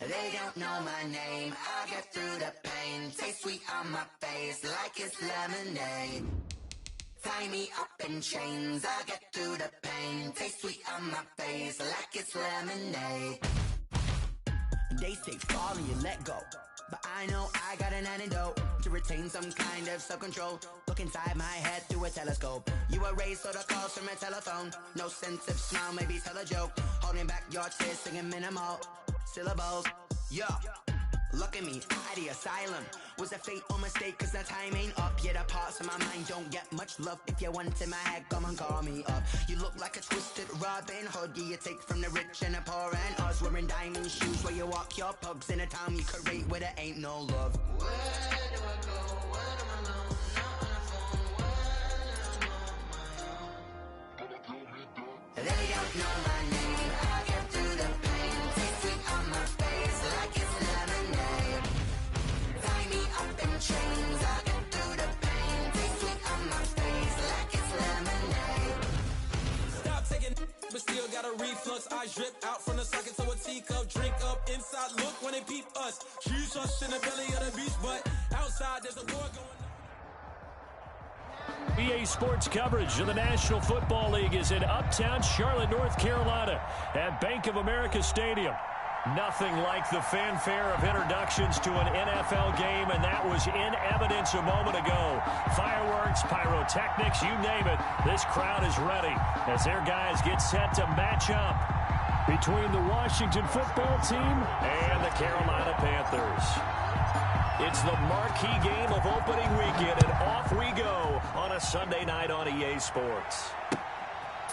They don't know my name, I get through the pain. Taste sweet on my face like it's lemonade. Tie me up in chains, I get through the pain. Taste sweet on my face like it's lemonade. They say fall and you let go, but I know I got an antidote to retain some kind of self-control. Look inside my head through a telescope. You erase all the calls from a telephone. No sense of smile, maybe tell a joke. Holding back your tears, singing minimal syllables. Yeah, look at me, at the asylum. Was a fate or mistake, cause the time ain't up. Yeah, the parts of my mind don't get much love. If you want in my head, come and call me up. You look like a twisted Robin Hood. Yeah, you take from the rich and the poor and us. Wearing diamond shoes where you walk your pugs. In a town you create where there ain't no love. Where do I go? When am I alone? Not on the phone, when I'm on my own. They don't know my name, I get through the pain. Taste sweet on my face like it's lemonade. Tie me up in chains, I get through the pain. Taste sweet on my face like it's lemonade. Stop taking, but still got a reflux. Eyes drip out from the socket to a teacup. Drink up inside, look when they peep us. Choose us in the belly of the beast, but outside there's a war going on. EA Sports coverage of the National Football League is in Uptown Charlotte, North Carolina at Bank of America Stadium. Nothing like the fanfare of introductions to an NFL game, and that was in evidence a moment ago. Fireworks, pyrotechnics, you name it. This crowd is ready as their guys get set to match up between the Washington football team and the Carolina Panthers. It's the marquee game of opening weekend, and off we go on a Sunday night on EA Sports.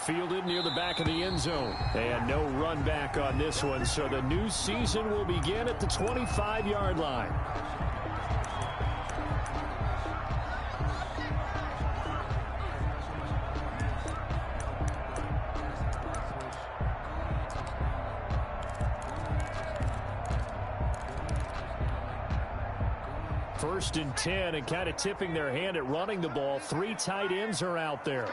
Fielded near the back of the end zone. And no run back on this one, so the new season will begin at the 25-yard line. First and 10, and kind of tipping their hand at running the ball. Three tight ends are out there.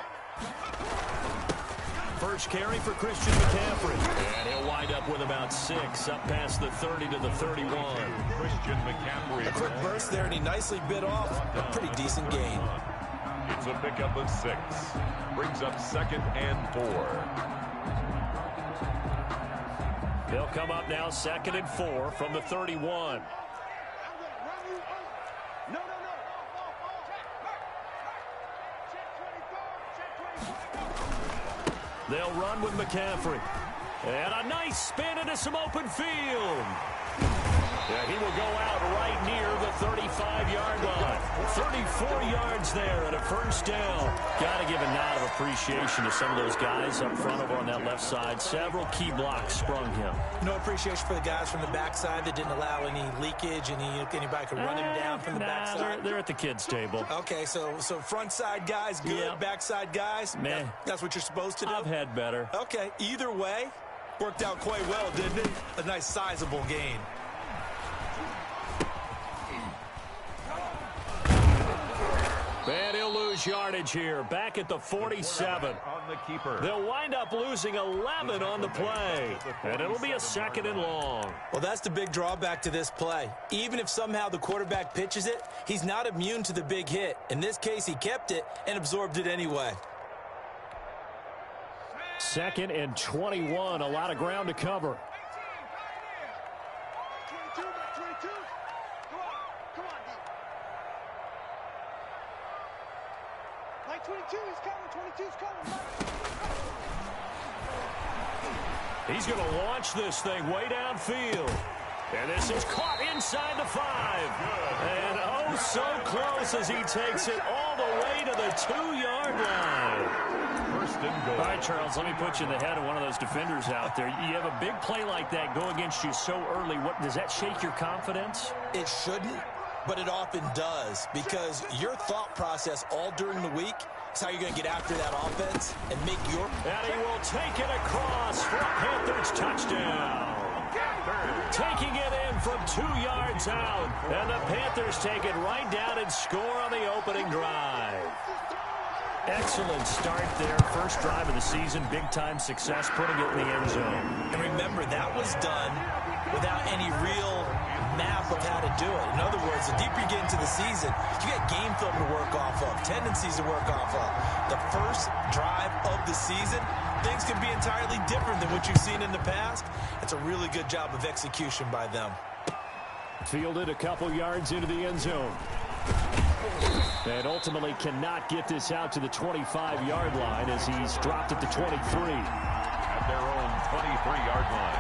First carry for Christian McCaffrey. And he'll wind up with about 6, up past the 30 to the 31. Christian McCaffrey. A quick burst there, and he nicely bit off a pretty decent gain. It's a pickup of 6. Brings up 2nd and 4. They'll come up now 2nd and 4 from the 31. They'll run with McCaffrey. And a nice spin into some open field. Yeah, he will go out right near the 35-yard line. 34 yards there at a first down. Got to give a nod of appreciation to some of those guys up front over on that left side. Several key blocks sprung him. No appreciation for the guys from the backside that didn't allow any leakage, and anybody could run him down from the backside. They're at the kids' table. Okay, so front side guys good, yep. Backside guys, man, that's what you're supposed to do? I've had better. Okay, either way, worked out quite well, didn't it? A nice sizable gain. And he'll lose yardage here, back at the 47. On the keeper. They'll wind up losing 11 on the play, and it'll be a 2nd and long. Well, that's the big drawback to this play. Even if somehow the quarterback pitches it, he's not immune to the big hit. In this case, he kept it and absorbed it anyway. 2nd and 21, a lot of ground to cover. 22 is coming. 22's coming. He's going to launch this thing way downfield. And this is caught inside the 5. And oh, so close as he takes it all the way to the 2-yard line. First and goal. All right, Charles, let me put you in the head of one of those defenders out there. You have a big play like that go against you so early. What does that shake your confidence? It shouldn't, but it often does, because your thought process all during the week is how you're going to get after that offense and make your... And he will take it across for a Panthers touchdown. Taking it in from 2 yards out. And the Panthers take it right down and score on the opening drive. Excellent start there. First drive of the season. Big-time success, putting it in the end zone. And remember, that was done without any real map of how to do it. In other words, the deeper you get into the season, you got game film to work off of, tendencies to work off of. The first drive of the season, things can be entirely different than what you've seen in the past. It's a really good job of execution by them. Fielded a couple yards into the end zone. And ultimately cannot get this out to the 25-yard line as he's dropped it to 23. At their own 23-yard line.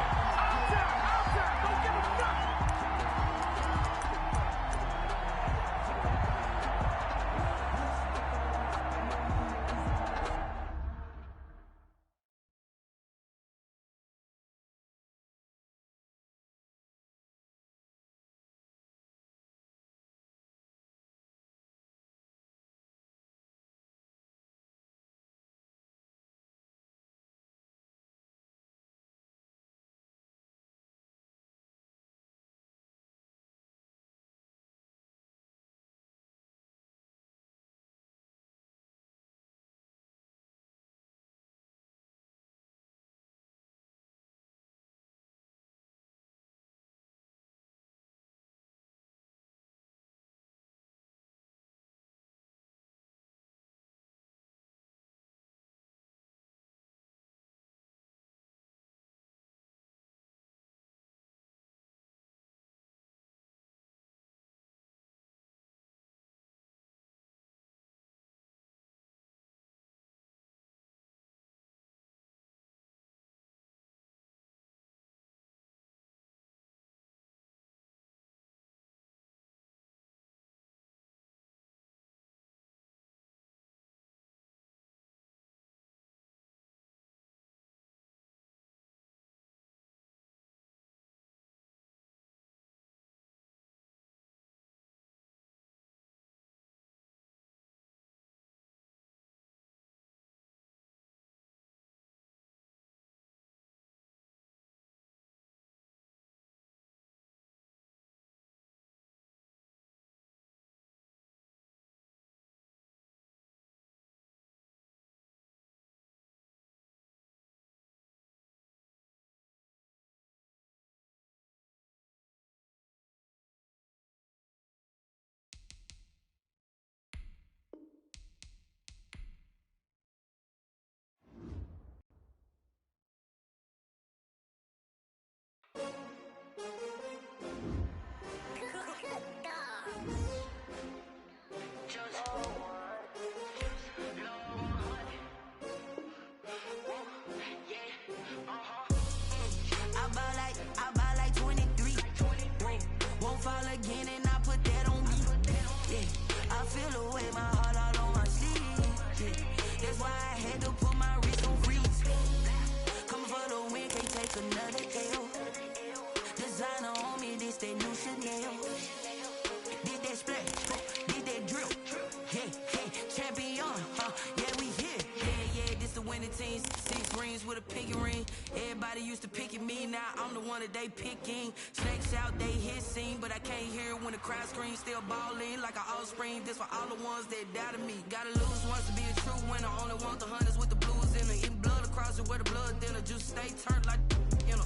They picking snakes out, they hissing, but I can't hear when the crowd screams. Still balling like an offspring. This for all the ones that doubted me. Gotta lose once to be a true winner. Only want the hunters with the blues in it. Eating blood across it where the blood thinner. Juice stay turned like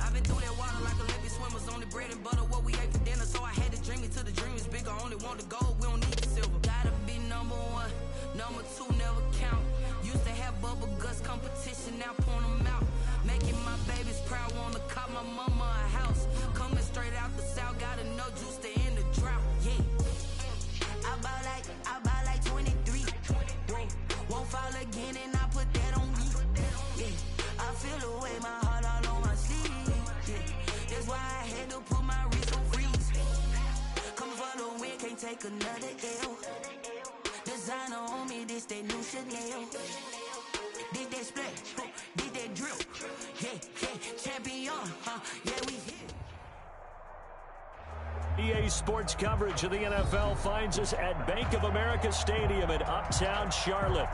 I've been through that water like Olympic swimmers. Only bread and butter what we ate for dinner. So I had to dream it till the dream is bigger. Only want the gold, we don't need the silver. Gotta be number one, number two never count. Used to have bubble guts competition, now point them out. Making my babies proud, wanna cop my mama a house. Coming straight out the south, gotta know juice to end the drought. Yeah, I buy like 23. Won't fall again and I put that on me. Yeah, I feel the way my heart all on my sleeve. Yeah, that's why I had to put my wrist on freeze. Coming for the win, can't take another L. Designer on me, this that new Chanel. Did that splash, did that drill. Yeah, champion, yeah, we here. EA Sports coverage of the NFL finds us at Bank of America Stadium in Uptown Charlotte.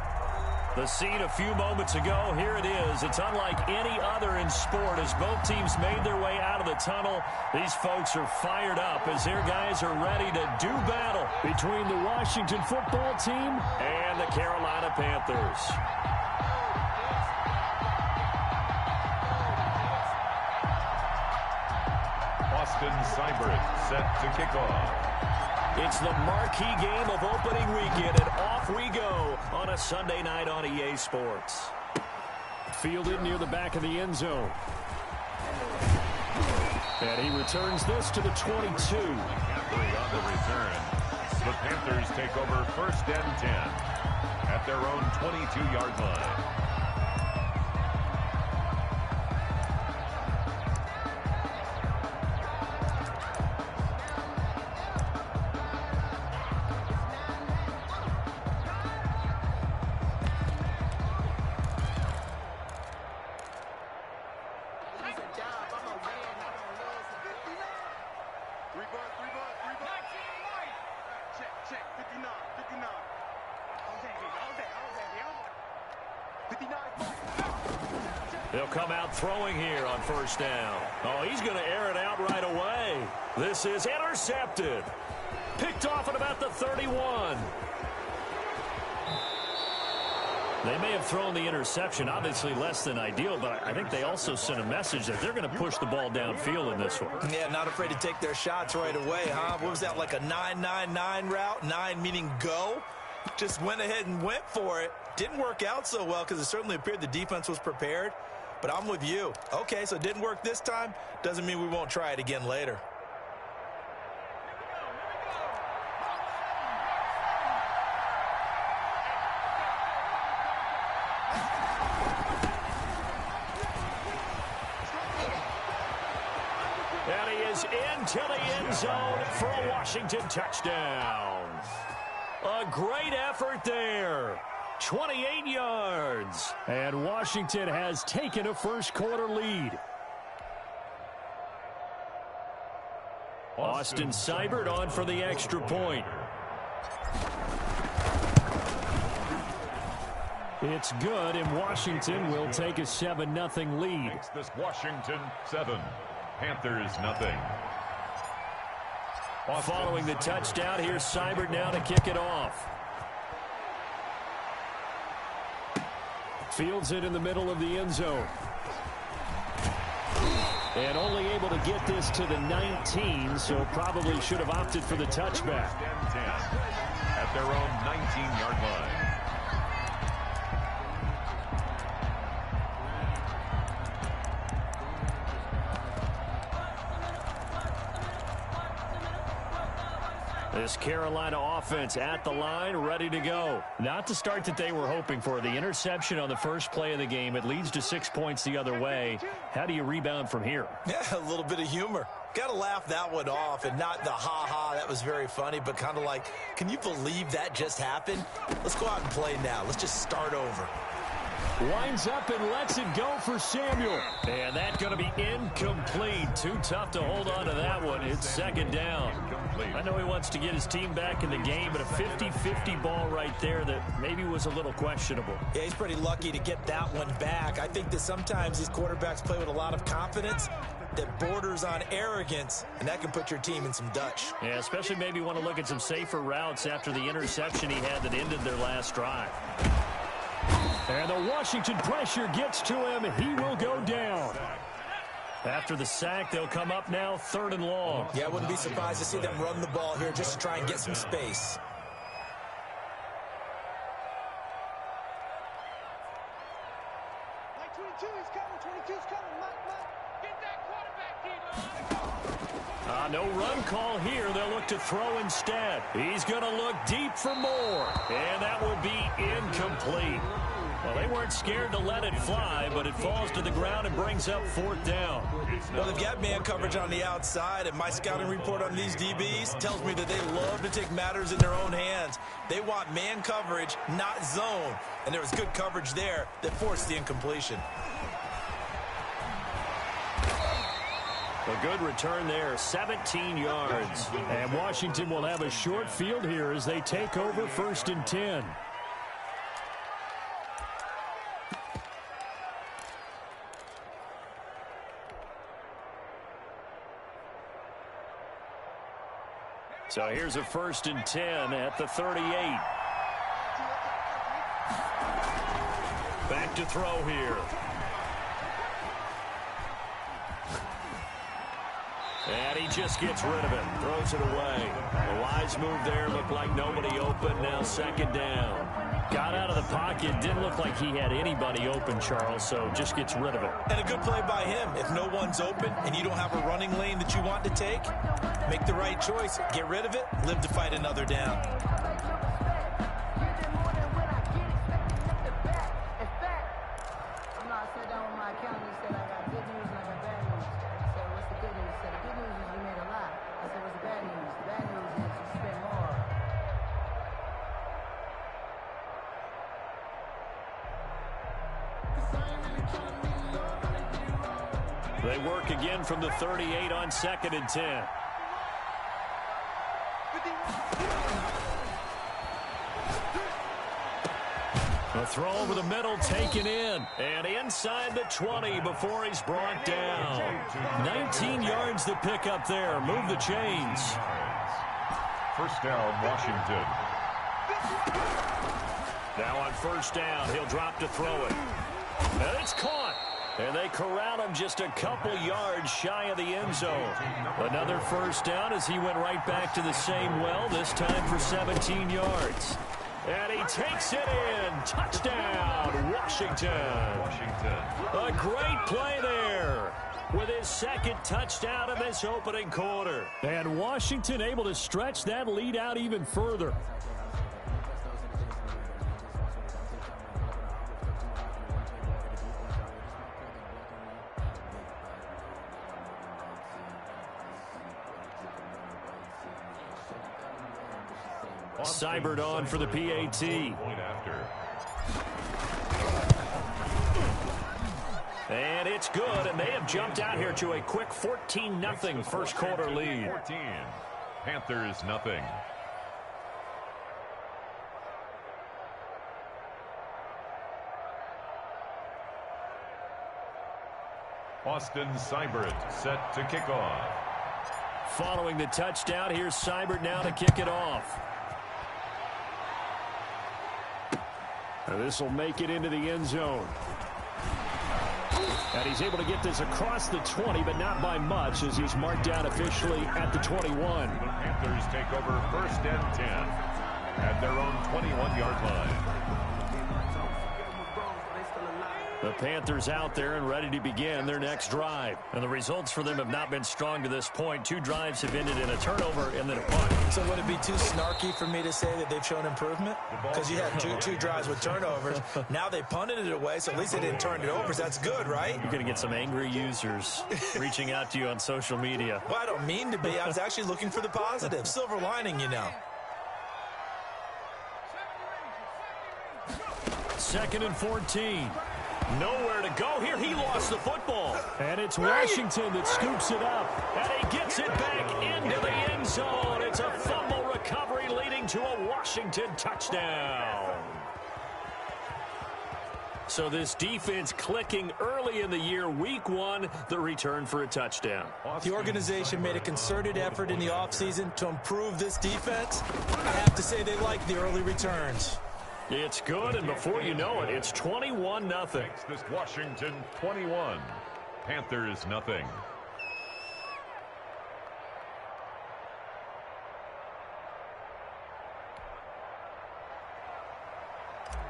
The scene a few moments ago, here it is. It's unlike any other in sport as both teams made their way out of the tunnel. These folks are fired up as their guys are ready to do battle between the Washington football team and the Carolina Panthers. Austin Seibert set to kick off. It's the marquee game of opening weekend, and off we go on a Sunday night on EA Sports. Fielded near the back of the end zone. And he returns this to the 22. On the return, the Panthers take over 1st and 10 at their own 22-yard line. They'll come out throwing here on 1st down. Oh, he's going to air it out right away. This is intercepted. Picked off at about the 31. They may have thrown the interception, obviously less than ideal, but I think they also sent a message that they're going to push the ball downfield in this one. Yeah, not afraid to take their shots right away, huh? What was that, like a 9-9-9 route? 9 meaning go? Just went ahead and went for it. Didn't work out so well because it certainly appeared the defense was prepared. But I'm with you. Okay, so it didn't work this time. Doesn't mean we won't try it again later. And he is into the end zone for a Washington touchdown. A great effort there. 28 yards. And Washington has taken a first quarter lead. Austin Seibert on for the extra point. It's good, and Washington will take a 7-0 lead. Makes this Washington 7, Panthers nothing. Following the touchdown, here's Seibert now to kick it off. Fields it in the middle of the end zone. And only able to get this to the 19, so probably should have opted for the touchback. At their own 19-yard line. This Carolina offense at the line, ready to go. Not the start that they were hoping for. The interception on the first play of the game. It leads to 6 points the other way. How do you rebound from here? Yeah, a little bit of humor. Got to laugh that one off, and not the ha-ha, that was very funny, but kind of like, can you believe that just happened? Let's go out and play now. Let's just start over. Winds up and lets it go for Samuel. And that's going to be incomplete. Too tough to hold on to that one. It's 2nd down. I know he wants to get his team back in the game, but a 50-50 ball right there that maybe was a little questionable. Yeah, he's pretty lucky to get that one back. I think that sometimes these quarterbacks play with a lot of confidence that borders on arrogance, and that can put your team in some Dutch. Yeah, especially maybe want to look at some safer routes after the interception he had that ended their last drive. And the Washington pressure gets to him. He will go down. After the sack, they'll come up now 3rd and long. Yeah, I wouldn't be surprised to see them run the ball here just to try and get some space. Like 22, he's coming. 22's coming. Get that quarterback, D-line. No run call here. They'll look to throw instead. He's going to look deep for more. And that will be incomplete. Well, they weren't scared to let it fly, but it falls to the ground and brings up 4th down. Well, they've got man coverage on the outside, and my scouting report on these DBs tells me that they love to take matters in their own hands. They want man coverage, not zone. And there was good coverage there that forced the incompletion. A good return there, 17 yards. And Washington will have a short field here as they take over 1st and 10. So here's a 1st and 10 at the 38. Back to throw here. And he just gets rid of it. Throws it away. A wise move there. Looked like nobody open. Now 2nd down. Got out of the pocket. Didn't look like he had anybody open, Charles, so just gets rid of it. And a good play by him. If no one's open and you don't have a running lane that you want to take, make the right choice. Get rid of it. Live to fight another down. They work again from the 38 on 2nd and 10. A throw over the middle taken in. And inside the 20 before he's brought down. 19 yards to pick up there. Move the chains. 1st down, Washington. Now on 1st down, he'll drop to throw it. And it's caught. And they corral him just a couple yards shy of the end zone. Another 1st down as he went right back to the same well, this time for 17 yards. And he takes it in. Touchdown, Washington. A great play there with his 2nd touchdown of this opening quarter. And Washington able to stretch that lead out even further. Seibert on for the PAT. And it's good, and they have jumped out here to a quick 14-0 first quarter lead. 14. Panthers nothing. Austin Seibert set to kick off. Following the touchdown, here's Seibert now to kick it off. This will make it into the end zone. And he's able to get this across the 20, but not by much, as he's marked down officially at the 21. The Panthers take over 1st and 10 at their own 21-yard line. The Panthers out there and ready to begin their next drive. And the results for them have not been strong to this point. 2 drives have ended in a turnover and then a punt. So would it be too snarky for me to say that they've shown improvement? Because you had two drives with turnovers. Now they punted it away, so at least they didn't turn it over. So that's good, right? You're going to get some angry users reaching out to you on social media. Well, I don't mean to be. I was actually looking for the positive. Silver lining, you know. 2nd and 14. Nowhere to go here. He lost the football. And it's Washington that scoops it up. And he gets it back into the end zone. It's a fumble recovery leading to a Washington touchdown. So this defense clicking early in the year. Week 1, the return for a touchdown. The organization made a concerted effort in the offseason to improve this defense. I have to say they like the early returns. It's good, and before you know it, it's 21-0. This Washington 21. Panthers nothing.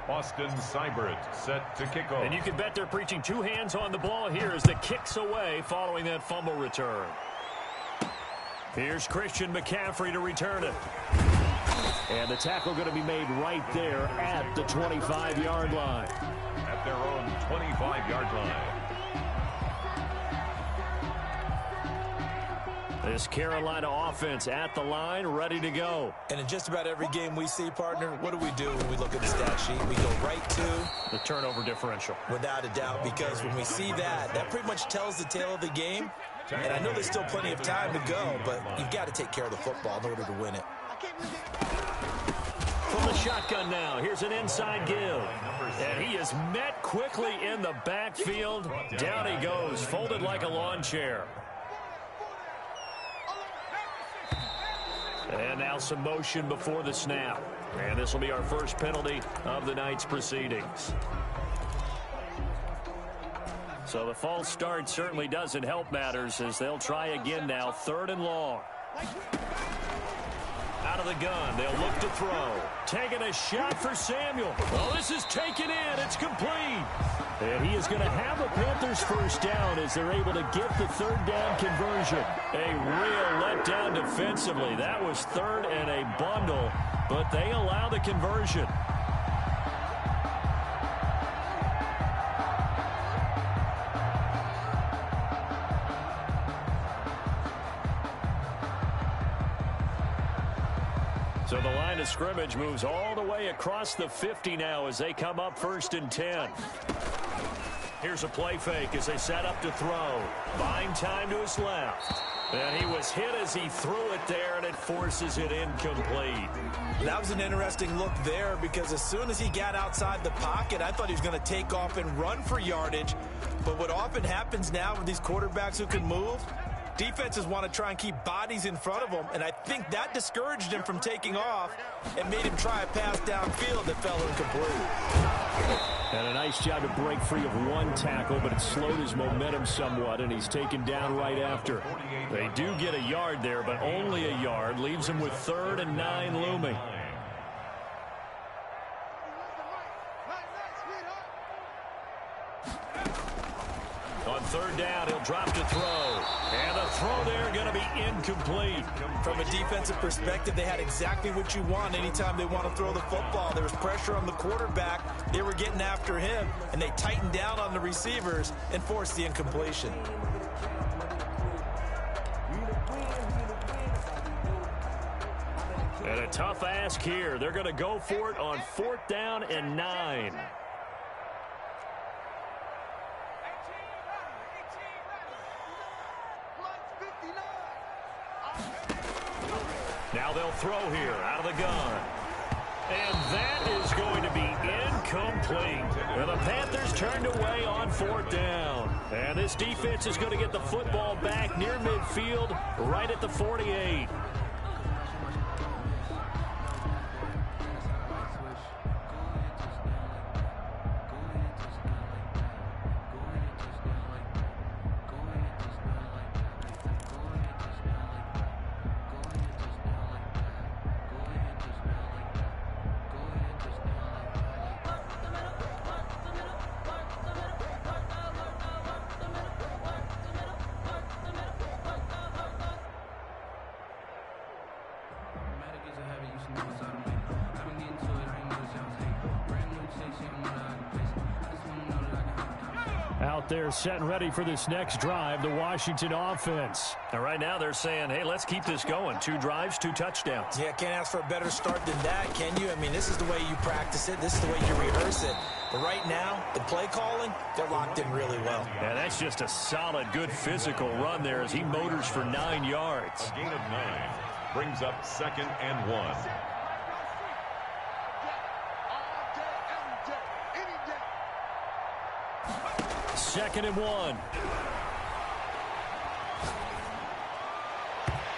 Austin Seibert set to kick off. And you can bet they're preaching 2 hands on the ball here as the kick's away following that fumble return. Here's Christian McCaffrey to return it. And the tackle going to be made right there at the 25-yard line. At their own 25-yard line. This Carolina offense at the line, ready to go. And in just about every game we see, partner, what do we do when we look at the stat sheet? We go right to the turnover differential. Without a doubt, because when we see that, that pretty much tells the tale of the game. And I know there's still plenty of time to go, but you've got to take care of the football in order to win it. From the shotgun now, here's an inside give. And he is met quickly in the backfield. Down he goes, folded like a lawn chair. And now some motion before the snap. And this will be our first penalty of the night's proceedings. So the false start certainly doesn't help matters as they'll try again now. 3rd and long. Out of the gun, they'll look to throw. Taking a shot for Samuel. Oh, this is taken in. It's complete. And he is going to have a Panthers first down as they're able to get the 3rd down conversion. A real letdown defensively. That was 3rd and a bundle, but they allow the conversion. So the line of scrimmage moves all the way across the 50 now as they come up 1st and 10. Here's a play fake as they set up to throw. Buying time to his left. And he was hit as he threw it there, and it forces it incomplete. That was an interesting look there because as soon as he got outside the pocket, I thought he was going to take off and run for yardage. But what often happens now with these quarterbacks who can move, defenses want to try and keep bodies in front of them, and I think that discouraged him from taking off and made him try a pass downfield that fell incomplete. And a nice job to break free of one tackle, but it slowed his momentum somewhat, and he's taken down right after. They do get a yard there, but only a yard. Leaves him with 3rd and 9 looming. On 3rd down, he'll drop to throw. And the throw there going to be incomplete. From a defensive perspective, they had exactly what you want anytime they want to throw the football. There was pressure on the quarterback. They were getting after him, and they tightened down on the receivers and forced the incompletion. And a tough ask here. They're going to go for it on 4th down and 9. Now they'll throw here out of the gun. And that is going to be incomplete. And the Panthers turned away on 4th down. And this defense is going to get the football back near midfield, right at the 48. Out there set and ready for this next drive, the Washington offense. And right now they're saying, hey, let's keep this going. 2 drives, 2 touchdowns. Yeah, can't ask for a better start than that, can you? I mean, this is the way you practice it. This is the way you rehearse it. But right now, the play calling, they're locked in really well. Yeah, that's just a solid, good physical run there as he motors for 9 yards. A gain of 9 brings up 2nd and 1. Second and 1.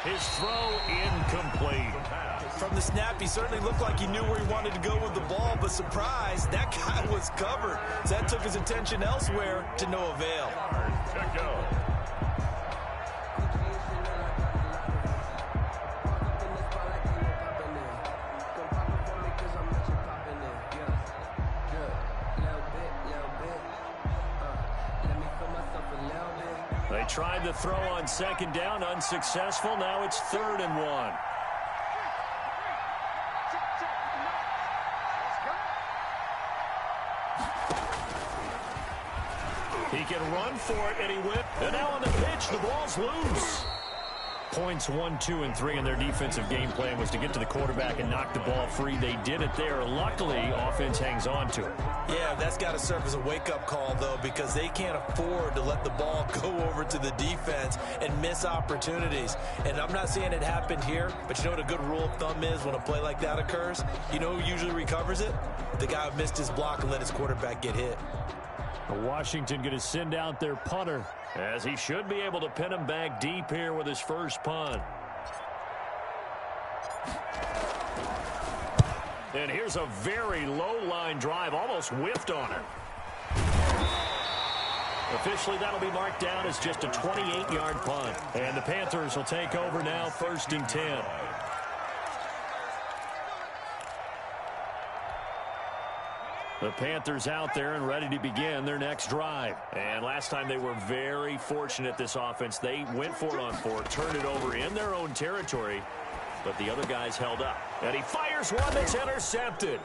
His throw incomplete. From the snap, he certainly looked like he knew where he wanted to go with the ball, but surprise, that guy was covered. So that took his attention elsewhere to no avail. To go. They tried to throw on 2nd down, unsuccessful. Now it's 3rd and 1. He can run for it, and he whipped. And now on the pitch, the ball's loose. Points 1, 2, and 3 in their defensive game plan was to get to the quarterback and knock the ball free. They did it there. Luckily, offense hangs on to it. Yeah, that's got to serve as a wake-up call, though, because they can't afford to let the ball go over to the defense and miss opportunities. And I'm not saying it happened here, but you know what a good rule of thumb is when a play like that occurs? You know who usually recovers it? The guy who missed his block and let his quarterback get hit. Washington going to send out their punter, as he should be able to pin him back deep here with his first punt. And here's a very low line drive, almost whiffed on her. Officially, that'll be marked down as just a 28-yard punt. And the Panthers will take over now, 1st and 10. The Panthers out there and ready to begin their next drive. And last time they were very fortunate, this offense. They went for it on 4, turned it over in their own territory, but the other guys held up. And he fires one that's intercepted.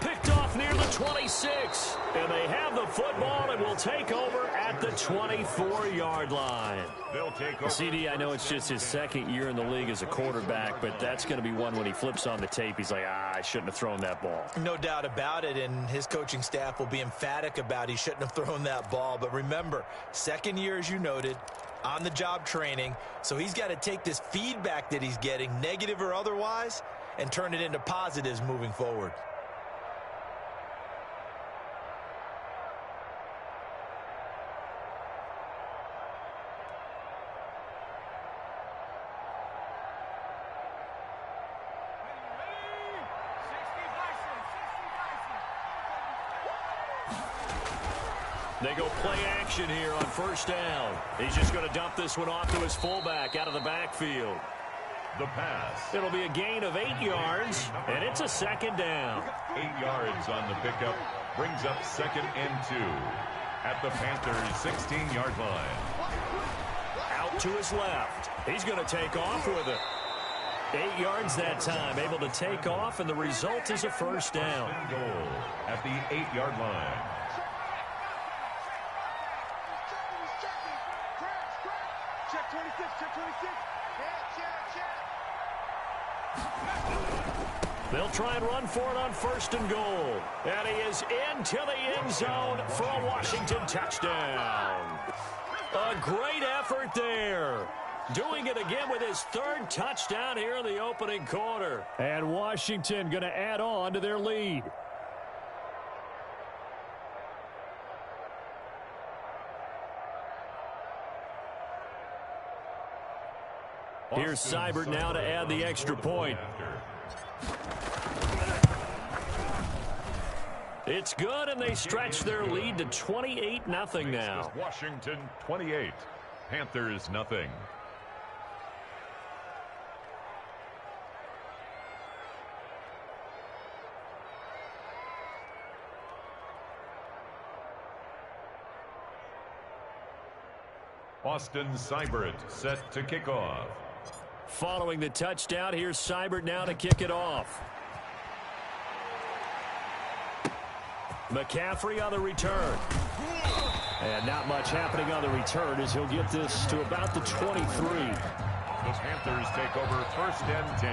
Picked off near the 26. And they have the football and will take over at the 24-yard line. They'll take over. CD, I know it's just his 2nd year in the league as a quarterback, but that's going to be one when he flips on the tape. He's like, I shouldn't have thrown that ball. No doubt about it, and his coaching staff will be emphatic about he shouldn't have thrown that ball. But remember, 2nd year, as you noted, on-the-job training, so he's got to take this feedback that he's getting, negative or otherwise, and turn it into positives moving forward. They go play action here on 1st down. He's just going to dump this one off to his fullback out of the backfield. The pass. It'll be a gain of 8 yards, and it's a 2nd down. 8 yards on the pickup. Brings up 2nd and 2 at the Panthers' 16-yard line. Out to his left. He's going to take off with it. 8 yards that time, able to take off, and the result is a 1st down. Goal at the 8-yard line. Check 26, check 26. They'll try and run for it on 1st and goal. And he is into the end zone for a Washington touchdown. A great effort there. Doing it again with his 3rd touchdown here in the opening quarter. And Washington going to add on to their lead. Here's Seibert now to add the extra point. It's good, and they stretch their lead to 28-0 now. Washington 28, Panthers nothing. Austin Seibert set to kick off. Following the touchdown, here's Seibert now to kick it off. McCaffrey on the return. And not much happening on the return as he'll get this to about the 23. The Panthers take over 1st and 10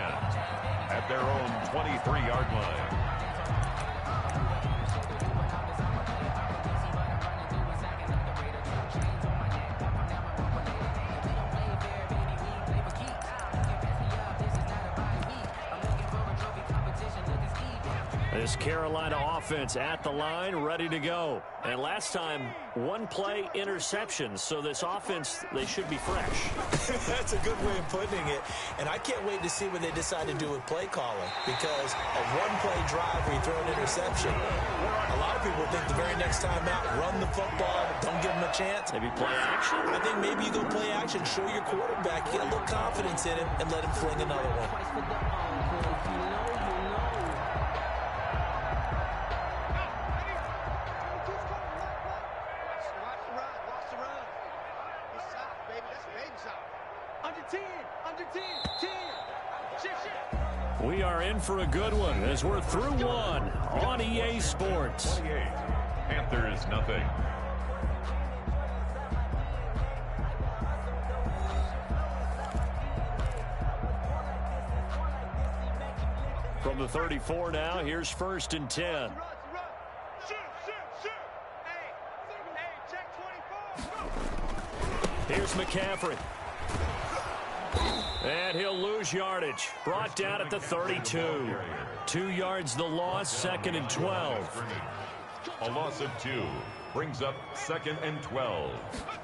at their own 23-yard line. This Carolina offense at the line, ready to go. And last time, 1-play interception. So this offense, they should be fresh. That's a good way of putting it. And I can't wait to see what they decide to do with play calling. Because a 1-play drive where you throw an interception, a lot of people think the very next time out, run the football, don't give them a chance. Maybe play action? I think maybe you go play action, show your quarterback, get a little confidence in him, and let him fling another one. We are in for a good one as we're through one on EA Sports. 28, Panthers nothing. From the 34 now, here's 1st and 10. Here's McCaffrey. And he'll lose yardage. Brought down at the 32. 2 yards the loss, 2nd and 12. A loss of 2 brings up 2nd and 12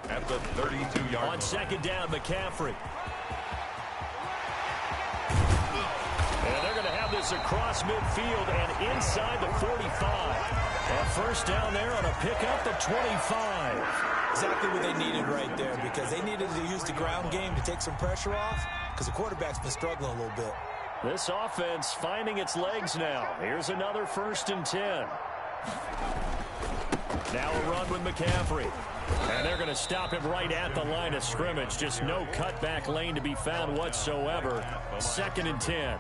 at the 32-yard line. On 2nd down, McCaffrey. is across midfield and inside the 45. A first down there on a pickup at 25. Exactly what they needed right there, because they needed to use the ground game to take some pressure off, because the quarterback's been struggling a little bit. This offense finding its legs now. Here's another 1st and 10. Now a run with McCaffrey. And they're going to stop him right at the line of scrimmage. Just no cutback lane to be found whatsoever. 2nd and 10.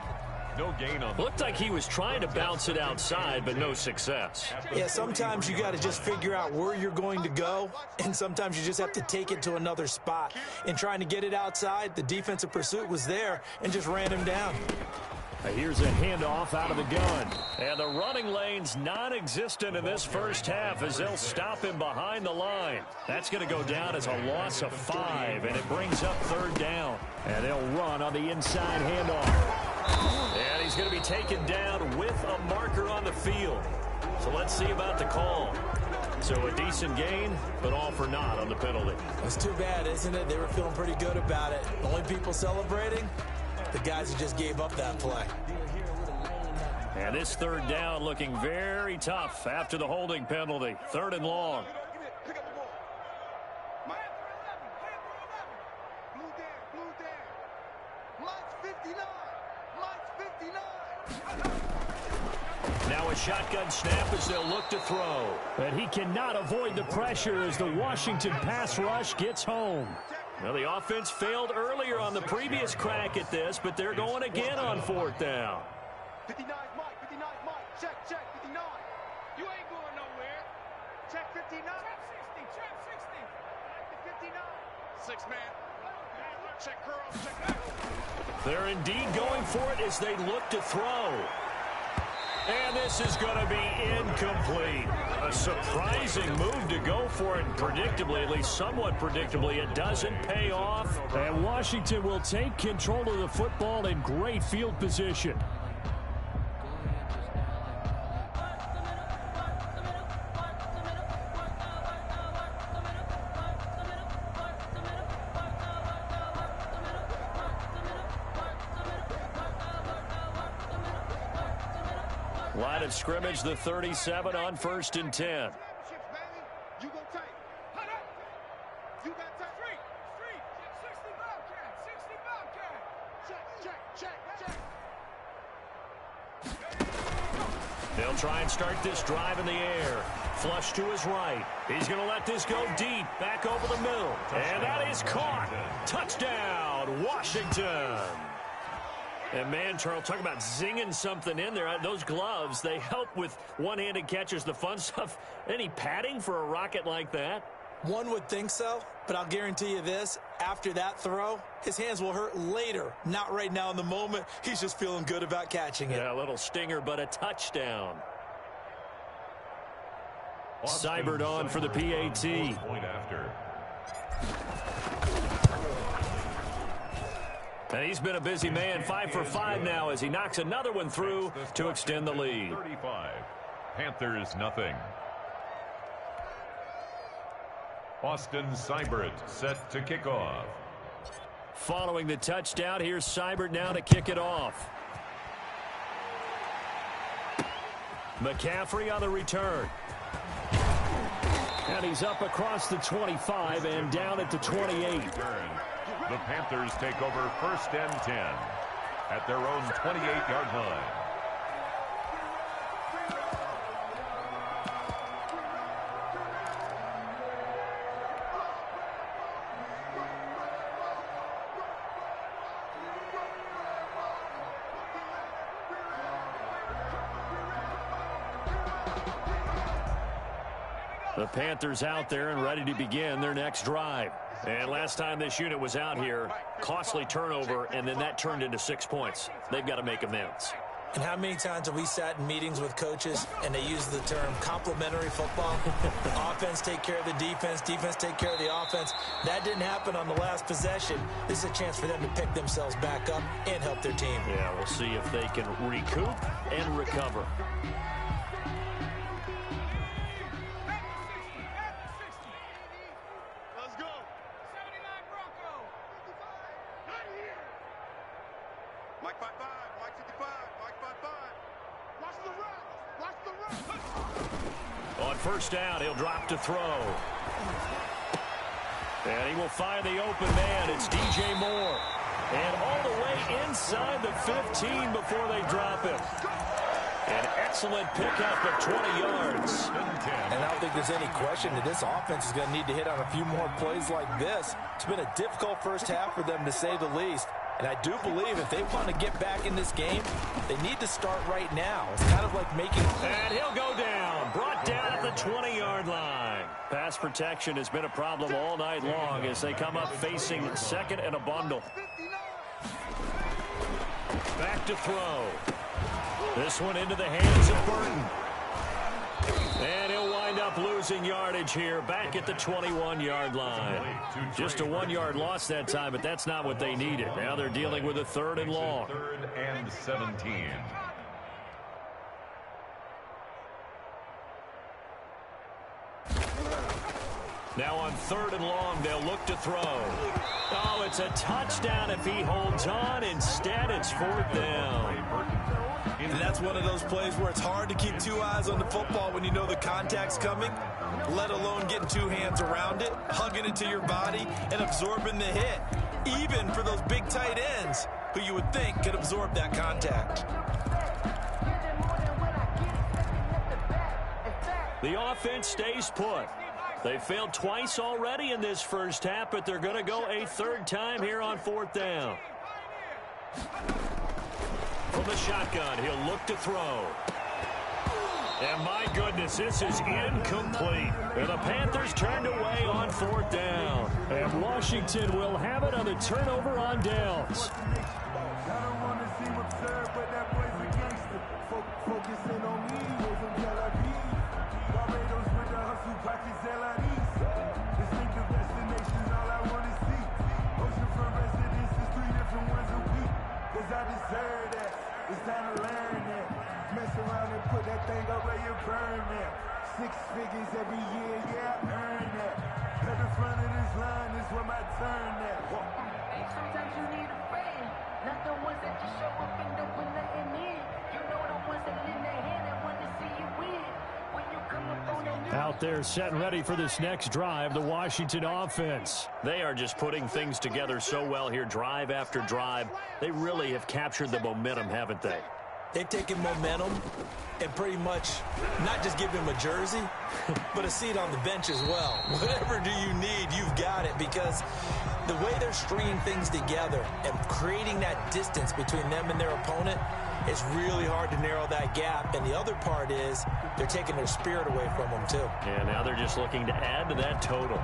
No gain on. Looked like he was trying to bounce it outside, but no success. Yeah, sometimes you got to just figure out where you're going to go, and sometimes you just have to take it to another spot. In trying to get it outside, the defensive pursuit was there and just ran him down. Here's a handoff out of the gun. And the running lane's non-existent in this first half as they'll stop him behind the line. That's going to go down as a loss of 5, and it brings up 3rd down. And they'll run on the inside handoff. And he's going to be taken down with a marker on the field. So let's see about the call. So a decent gain, but all for naught on the penalty. It's too bad, isn't it? They were feeling pretty good about it. The only people celebrating, the guys who just gave up that play. And this 3rd down looking very tough after the holding penalty. 3rd and long. Pick up the ball. Blue down. Mike's 59. Now a shotgun snap as they'll look to throw. But he cannot avoid the pressure as the Washington pass rush gets home. Well, the offense failed earlier on the previous crack at this, but they're going again on 4th down. 59 Mike. Check, 59. You ain't going nowhere. Check 59. Check 60. Like the 59. 6 man. Check curl, check that. They're indeed going for it as they look to throw. And this is going to be incomplete. A surprising move to go for it. Predictably, at least somewhat predictably, it doesn't pay off. And Washington will take control of the football in great field position. Line of scrimmage, the 37 on 1st and 10. You go take. You got take. Street. 60 Bobcat. Check. They'll try and start this drive in the air. Flush to his right. He's going to let this go deep. Back over the middle. And that is caught. Touchdown, Washington. And man, Charles, talk about zinging something in there. Those gloves, they help with one-handed catches, the fun stuff. Any padding for a rocket like that? One would think so, but I'll guarantee you this. After that throw, his hands will hurt later. Not right now in the moment. He's just feeling good about catching it. Yeah, a little stinger, but a touchdown. Seibert on for the PAT. Point after. And he's been a busy man, 5 for 5 now as he knocks another one through to extend the lead. 35. Panthers nothing. Austin Seibert set to kick off. Following the touchdown, here's Seibert now to kick it off. McCaffrey on the return. And he's up across the 25 and down at the 28. The Panthers take over 1st and 10 at their own 28-yard line. The Panthers out there and ready to begin their next drive. And last time this unit was out here, costly turnover, and then that turned into 6 points. They've got to make amends. And how many times have we sat in meetings with coaches and they use the term complementary football? Offense take care of the defense, defense take care of the offense. That didn't happen on the last possession. This is a chance for them to pick themselves back up and help their team. Yeah, we'll see if they can recoup and recover. Mike 5-5. Mike 55, Mike 55. Watch the run. Watch the run. On first down, he'll drop to throw. And he will find the open man. It's DJ Moore. And all the way inside the 15 before they drop him. An excellent pickup of 20 yards. And I don't think there's any question that this offense is going to need to hit on a few more plays like this. It's been a difficult first half for them, to say the least. And I do believe if they want to get back in this game, they need to start right now. It's kind of like making... And he'll go down. Brought down at the 20-yard line. Pass protection has been a problem all night long as they come up facing second and a bundle. Back to throw. This one into the hands of Burton. And he'll wind up losing yardage here back at the 21-yard line. Just a 1-yard loss that time, but that's not what they needed. Now they're dealing with a 3rd and long. 3rd and 17. Now on 3rd and long, they'll look to throw. Oh, it's a touchdown if he holds on. Instead, it's 4th down. And that's one of those plays where it's hard to keep 2 eyes on the football when you know the contact's coming, let alone getting 2 hands around it, hugging it to your body, and absorbing the hit, even for those big tight ends who you would think could absorb that contact. The offense stays put. They failed twice already in this first half, but they're going to go a 3rd time here on 4th down. From the shotgun, he'll look to throw. And my goodness, this is incomplete. And the Panthers turned away on 4th down. And Washington will have it on the turnover on downs. I deserve that. It's time to learn that. Mess around and put that thing up where you burn that. 6 figures every year, yeah, I earn that. At the front of this line is where my turn at. Hey, sometimes you need a friend. Not the ones that just show up and don't put nothing in. You know the ones that lend their hand and want to see you win. When you come up on that out there set and ready for this next drive, the Washington offense. They are just putting things together so well here, drive after drive. They really have captured the momentum, haven't they? They've taken momentum and pretty much not just give him a jersey, but a seat on the bench as well. Whatever do you need, you've got it, because the way they're stringing things together and creating that distance between them and their opponent, it's really hard to narrow that gap. And the other part is they're taking their spirit away from them, too. Yeah, now they're just looking to add to that total.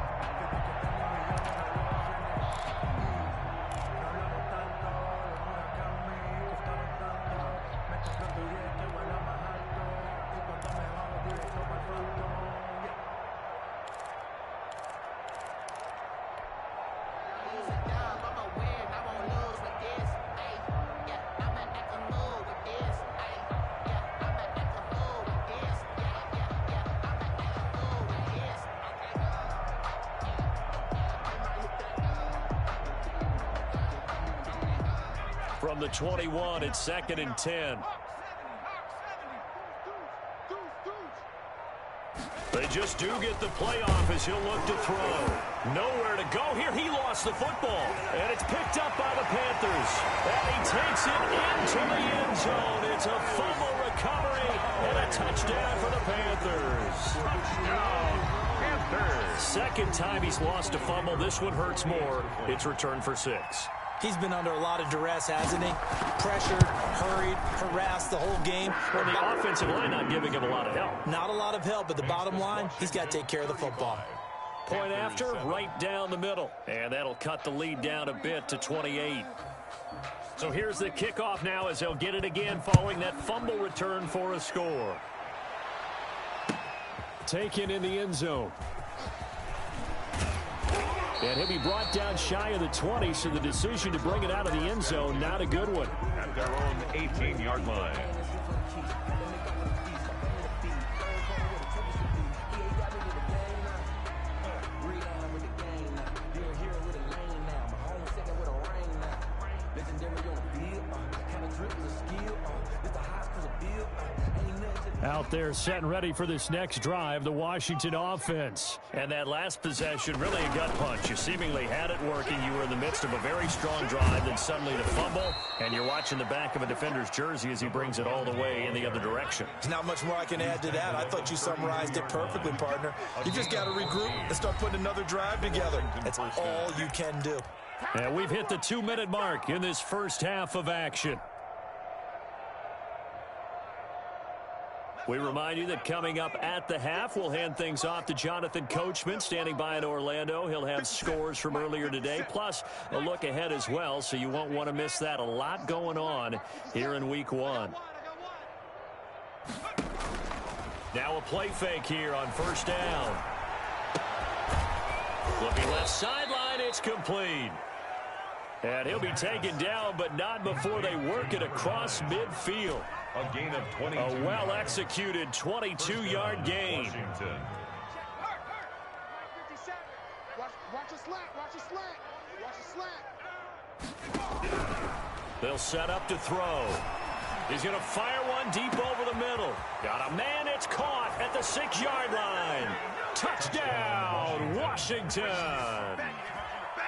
From the 21, it's 2nd and 10. They just do get the play off as he'll look to throw. Nowhere to go here. He lost the football. And it's picked up by the Panthers. And he takes it into the end zone. It's a fumble recovery and a touchdown for the Panthers. Touchdown, Panthers. Second time he's lost a fumble. This one hurts more. It's returned for 6. He's been under a lot of duress, hasn't he? Pressured, hurried, harassed the whole game. Well, the offensive line not giving him a lot of help. Not a lot of help, but the bottom line, he's got to take care of the football. Point after, right down the middle. And that'll cut the lead down a bit to 28. So here's the kickoff now as they'll get it again following that fumble return for a score. Taken in the end zone. And he'll be brought down shy of the 20, so the decision to bring it out of the end zone, not a good one. At their own 18-yard line. Legendary on the field, kind of drip with a skill. Out there set and ready for this next drive, the Washington offense. And that last possession, really a gut punch. You seemingly had it working. You were in the midst of a very strong drive, then suddenly the fumble, and you're watching the back of a defender's jersey as he brings it all the way in the other direction. There's not much more I can add to that. I thought you summarized it perfectly, partner. You just got to regroup and start putting another drive together. That's all you can do. And we've hit the 2-minute mark in this first half of action. We remind you that coming up at the half, we'll hand things off to Jonathan Coachman, standing by in Orlando. He'll have scores from earlier today, plus a look ahead as well, so you won't want to miss that. A lot going on here in Week 1. Now a play fake here on first down. Looking left sideline, it's complete. And he'll be taken down, but not before they work it across midfield. A gain of 22. A well-executed 22-yard gain. Washington. Watch a slant. Watch a slant. Watch a slant. They'll set up to throw. He's going to fire one deep over the middle. Got a man. It's caught at the 6-yard line. Touchdown, Washington.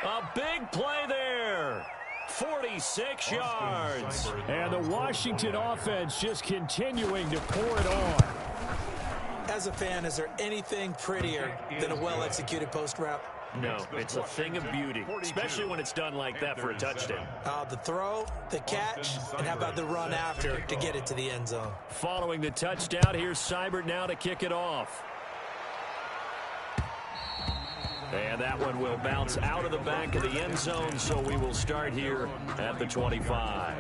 A big play there. 46 yards. And the Washington offense just continuing to pour it on. As a fan, is there anything prettier than a well-executed post route? No, it's a thing of beauty, especially when it's done like that for a touchdown. The throw, the catch, and how about the run after to get it to the end zone? Following the touchdown, here's Seibert now to kick it off. And that one will bounce out of the back of the end zone, so we will start here at the 25.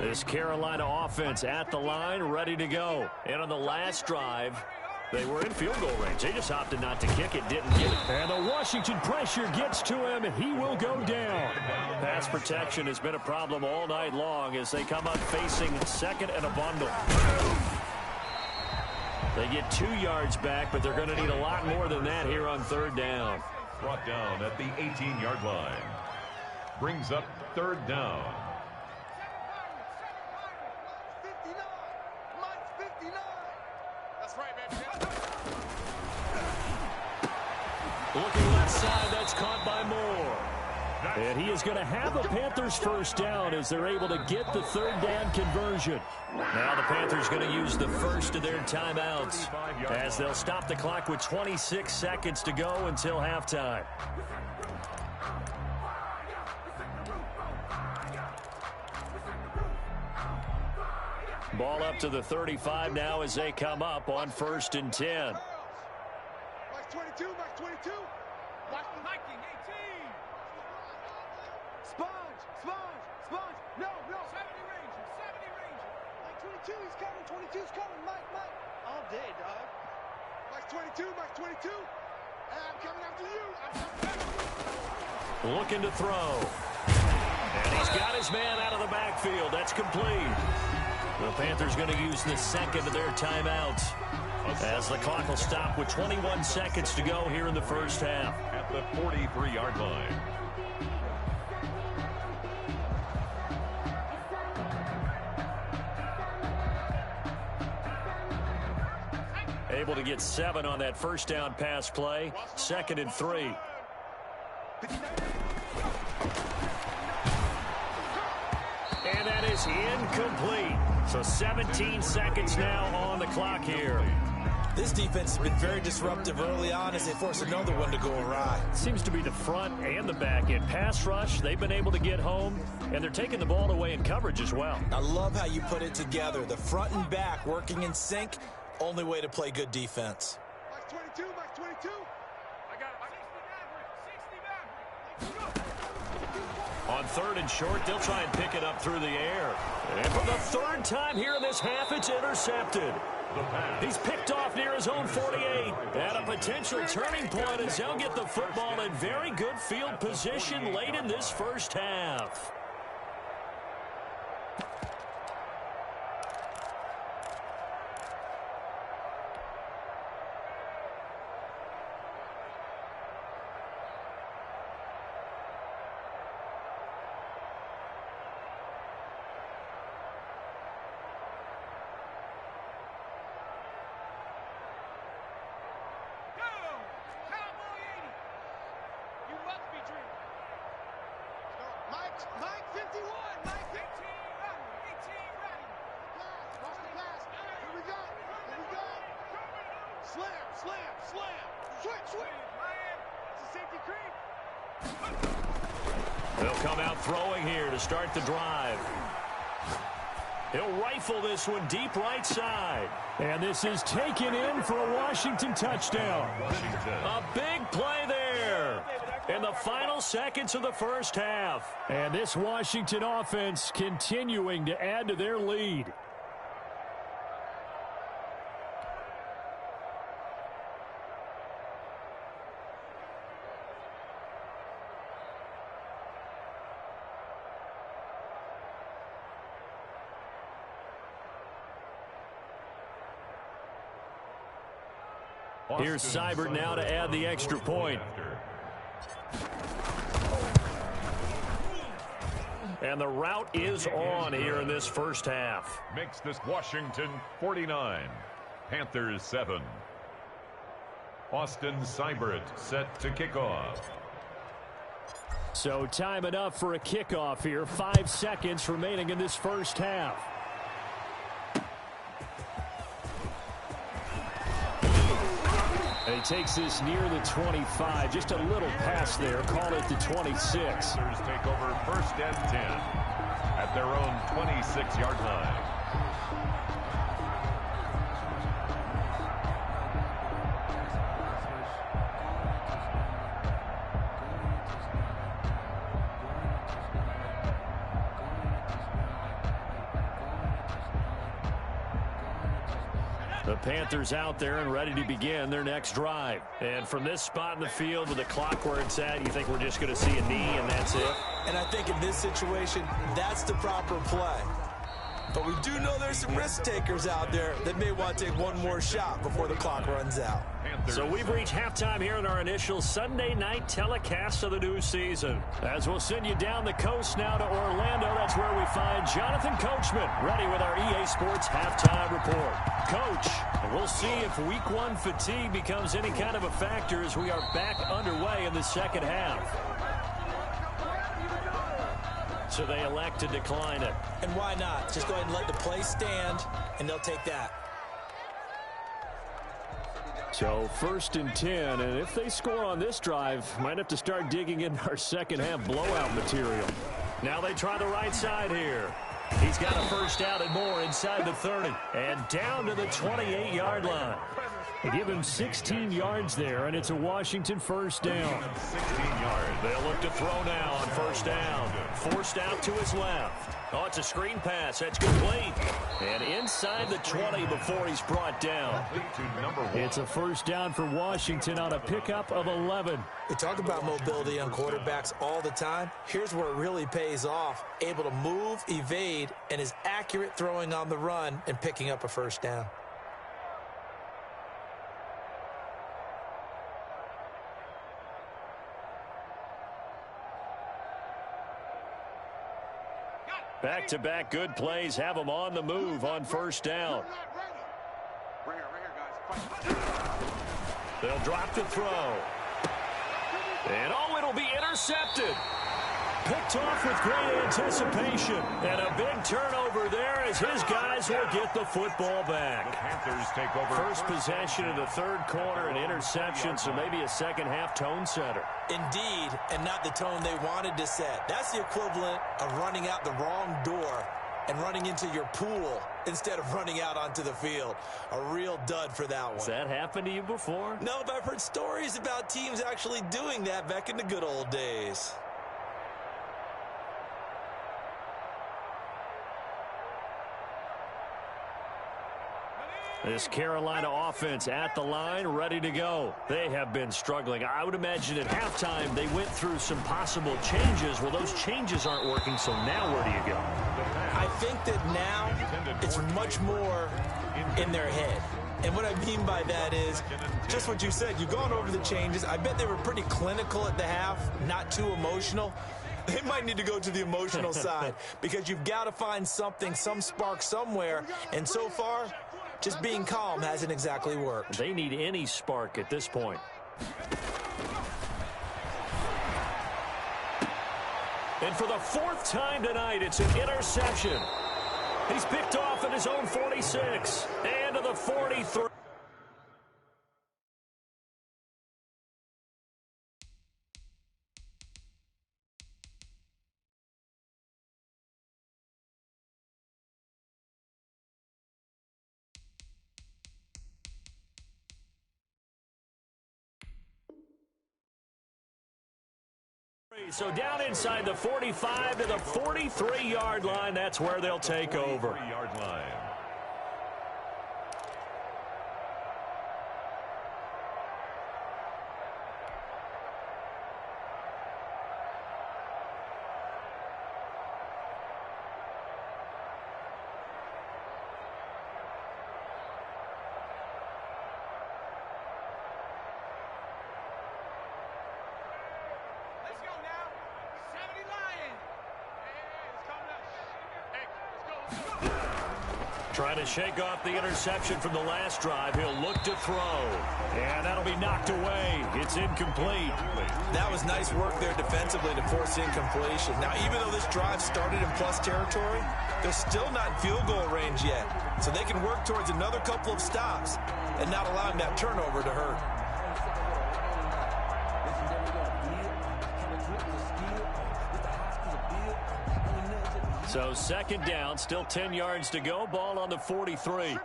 This Carolina offense at the line, ready to go. And on the last drive, they were in field goal range. They just opted not to kick it, didn't get it. And the Washington pressure gets to him, and he will go down. Pass protection has been a problem all night long as they come up facing second and a bundle. They get 2 yards back, but they're going to need a lot more than that here on third down. Brought down at the 18-yard line. Brings up third down. 59. Mike's 59. That's right, baby. Looking left side, that's caught by Moore. And he is going to have the Panthers first down as they're able to get the third down conversion. Now the Panthers going to use the first of their timeouts as they'll stop the clock with 26 seconds to go until halftime. Ball up to the 35 now as they come up on 1st and 10. Mike's 22. Mike's 22. Viking 18. Sponge. No. 70 Ranger. Mike 22, he's coming. 22's coming. Mike. All day, dog. Mike's 22. I'm coming after you. Looking to throw. And he's got his man out of the backfield. That's complete. The Panthers going to use the second of their timeouts as the clock will stop with 21 seconds to go here in the first half. At the 43-yard line. Able to get 7 on that first down pass play. 2nd and 3. And that is incomplete. So 17 seconds now on the clock here. This defense has been very disruptive early on as they force another one to go awry. Seems to be the front and the back end. Pass rush, they've been able to get home, and they're taking the ball away in coverage as well. I love how you put it together. The front and back working in sync, only way to play good defense. Mike's 22. I got it. 60 back. On 3rd and short, they'll try and pick it up through the air. And for the 3rd time here in this half, it's intercepted. He's picked off near his own 48. And a potential turning point as they'll get the football in very good field position late in this first half. Mike 51. Mike 18 ready. 18 ready. Watch the pass. Here we go. Here we go. Slam, slam, slam. Switch, switch. It's a safety creep. They'll come out throwing here to start the drive. He'll rifle this one deep right side. And this is taken in for a Washington touchdown. A big play there in the final seconds of the first half. And this Washington offense continuing to add to their lead. Here's Seibert now to add the extra point. And the route is on here in this first half. Makes this Washington 49, Panthers 7. Austin Seibert set to kick off. So time enough for a kickoff here. 5 seconds remaining in this first half. And he takes this near the 25. Just a little pass there. Call it the 26. Panthers take over first and 10 at their own 26-yard line. The Panthers out there and ready to begin their next drive. And from this spot in the field with the clock where it's at, you think we're just going to see a knee and that's it? And I think in this situation, that's the proper play. But we do know there's some risk takers out there that may want to take one more shot before the clock runs out. So we've reached halftime here in our initial Sunday night telecast of the new season. As we'll send you down the coast now to Orlando, that's where we find Jonathan Coachman ready with our EA Sports halftime report. Coach, we'll see if week 1 fatigue becomes any kind of a factor as we are back underway in the second half. So they elect to decline it. And why not? Just go ahead and let the play stand, and they'll take that. So 1st and 10, and if they score on this drive, might have to start digging in our second half blowout material. Now they try the right side here. He's got a first down and more inside the 30 and down to the 28-yard line. They give him 16 yards there, and it's a Washington first down. 16 yards. They'll look to throw now on first down. Forced out to his left. Oh, it's a screen pass. That's complete. And inside the 20 before he's brought down. It's a first down for Washington on a pickup of 11. We talk about mobility on quarterbacks all the time. Here's where it really pays off. Able to move, evade, and is accurate throwing on the run and picking up a first down. Back-to-back good plays have them on the move on first down. Right here, guys. They'll drop the throw. And oh, it'll be intercepted. Picked off with great anticipation. And a big turnover there as his guys will get the football back. The Panthers take over. First possession of the third quarter, an interception, so maybe a second half tone setter. Indeed, and not the tone they wanted to set. That's the equivalent of running out the wrong door and running into your pool instead of running out onto the field. A real dud for that one. Has that happened to you before? No, but I've heard stories about teams actually doing that back in the good old days. This Carolina offense at the line, ready to go. They have been struggling. I would imagine at halftime they went through some possible changes. Well, those changes aren't working, so now where do you go? I think that now it's much more in their head. And what I mean by that is just what you said. You've gone over the changes. I bet they were pretty clinical at the half, not too emotional. They might need to go to the emotional side because you've got to find something, some spark somewhere. And so far, just being calm hasn't exactly worked. They need any spark at this point. And for the fourth time tonight, it's an interception. He's picked off at his own 46 and to the 43. So down inside the 45 to the 43-yard line. That's where they'll take over. 43-yard line. Trying to shake off the interception from the last drive. He'll look to throw. And that'll be knocked away. It's incomplete. That was nice work there defensively to force incompletion. Now, even though this drive started in plus territory, they're still not in field goal range yet. So they can work towards another couple of stops and not allowing that turnover to hurt. So second down, still 10 yards to go. Ball on the 43.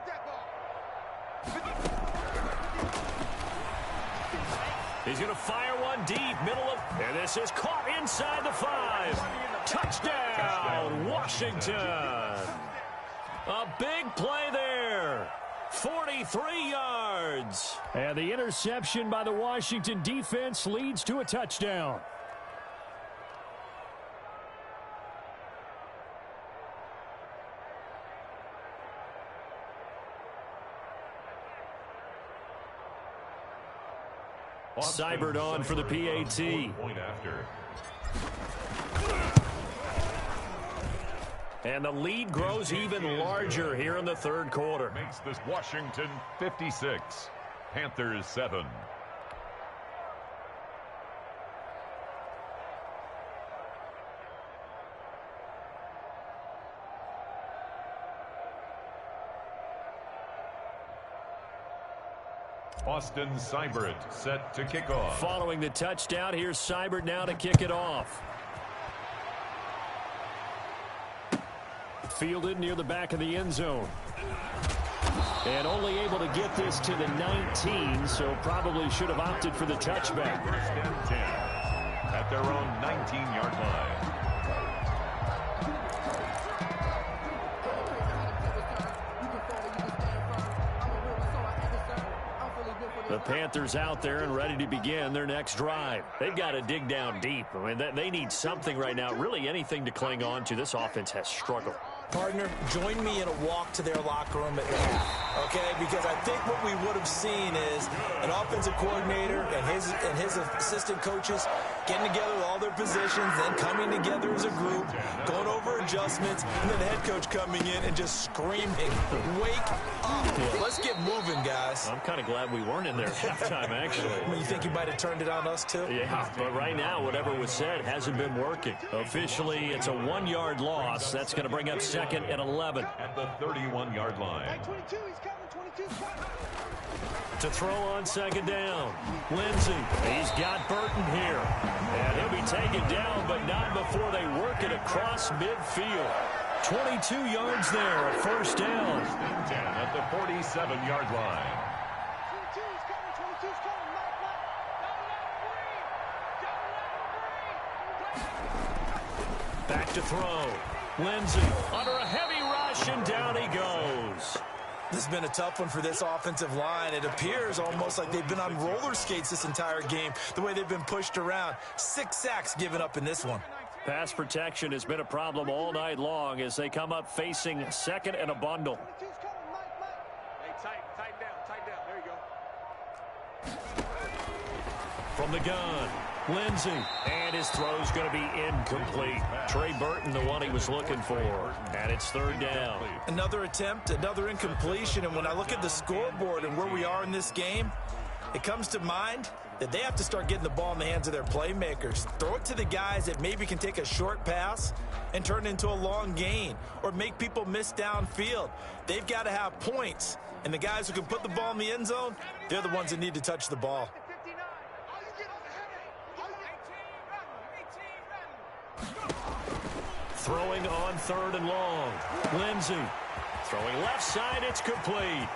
He's going to fire one deep, middle of, and this is caught inside the 5. Touchdown, Washington. A big play there. 43 yards. And the interception by the Washington defense leads to a touchdown. Seibert on for the PAT. Point after. And the lead grows even larger here in the third quarter. Makes this Washington 56. Panthers 7. Austin Seibert set to kick off. Following the touchdown, here's Seibert now to kick it off. Fielded near the back of the end zone. And only able to get this to the 19, so probably should have opted for the touchback. First and 10 at their own 19-yard line. The Panthers out there and ready to begin their next drive. They've got to dig down deep. I mean, they need something right now, really anything to cling on to. This offense has struggled. Partner, join me in a walk to their locker room at the half, okay? Because I think what we would have seen is an offensive coordinator and his assistant coaches getting together with all their positions, then coming together as a group, going over adjustments, and then the head coach coming in and just screaming, "Wake up! Let's get moving, guys." I'm kind of glad we weren't in there at halftime, actually. I mean, you think you might have turned it on us, too? Yeah, but right now, whatever was said hasn't been working. Officially, it's a 1-yard loss. That's going to bring up second and 11. At the 31-yard line. 22, he's coming, 22's coming. To throw on second down. Lindsey, he's got Burton here. And he'll be taken down, but not before they work it across midfield. 22 yards there, a first down. First and 10 at the 47-yard line. 22's coming, 22's coming. Back to throw. Lindsey under a heavy rush, and down he goes. This has been a tough one for this offensive line. It appears almost like they've been on roller skates this entire game, the way they've been pushed around. 6 sacks given up in this one. Pass protection has been a problem all night long as they come up facing second and a bundle. 22's coming, Mike. Hey, tighten down. There you go. From the gun, Lindsey, and his throw's going to be incomplete. Trey Burton, the one he was looking for, and it's third down. Another attempt, another incompletion, and when I look at the scoreboard and where we are in this game, it comes to mind that they have to start getting the ball in the hands of their playmakers. Throw it to the guys that maybe can take a short pass and turn it into a long gain or make people miss downfield. They've got to have points, and the guys who can put the ball in the end zone, they're the ones that need to touch the ball. Throwing on 3rd and long. Lindsey throwing left side. It's complete.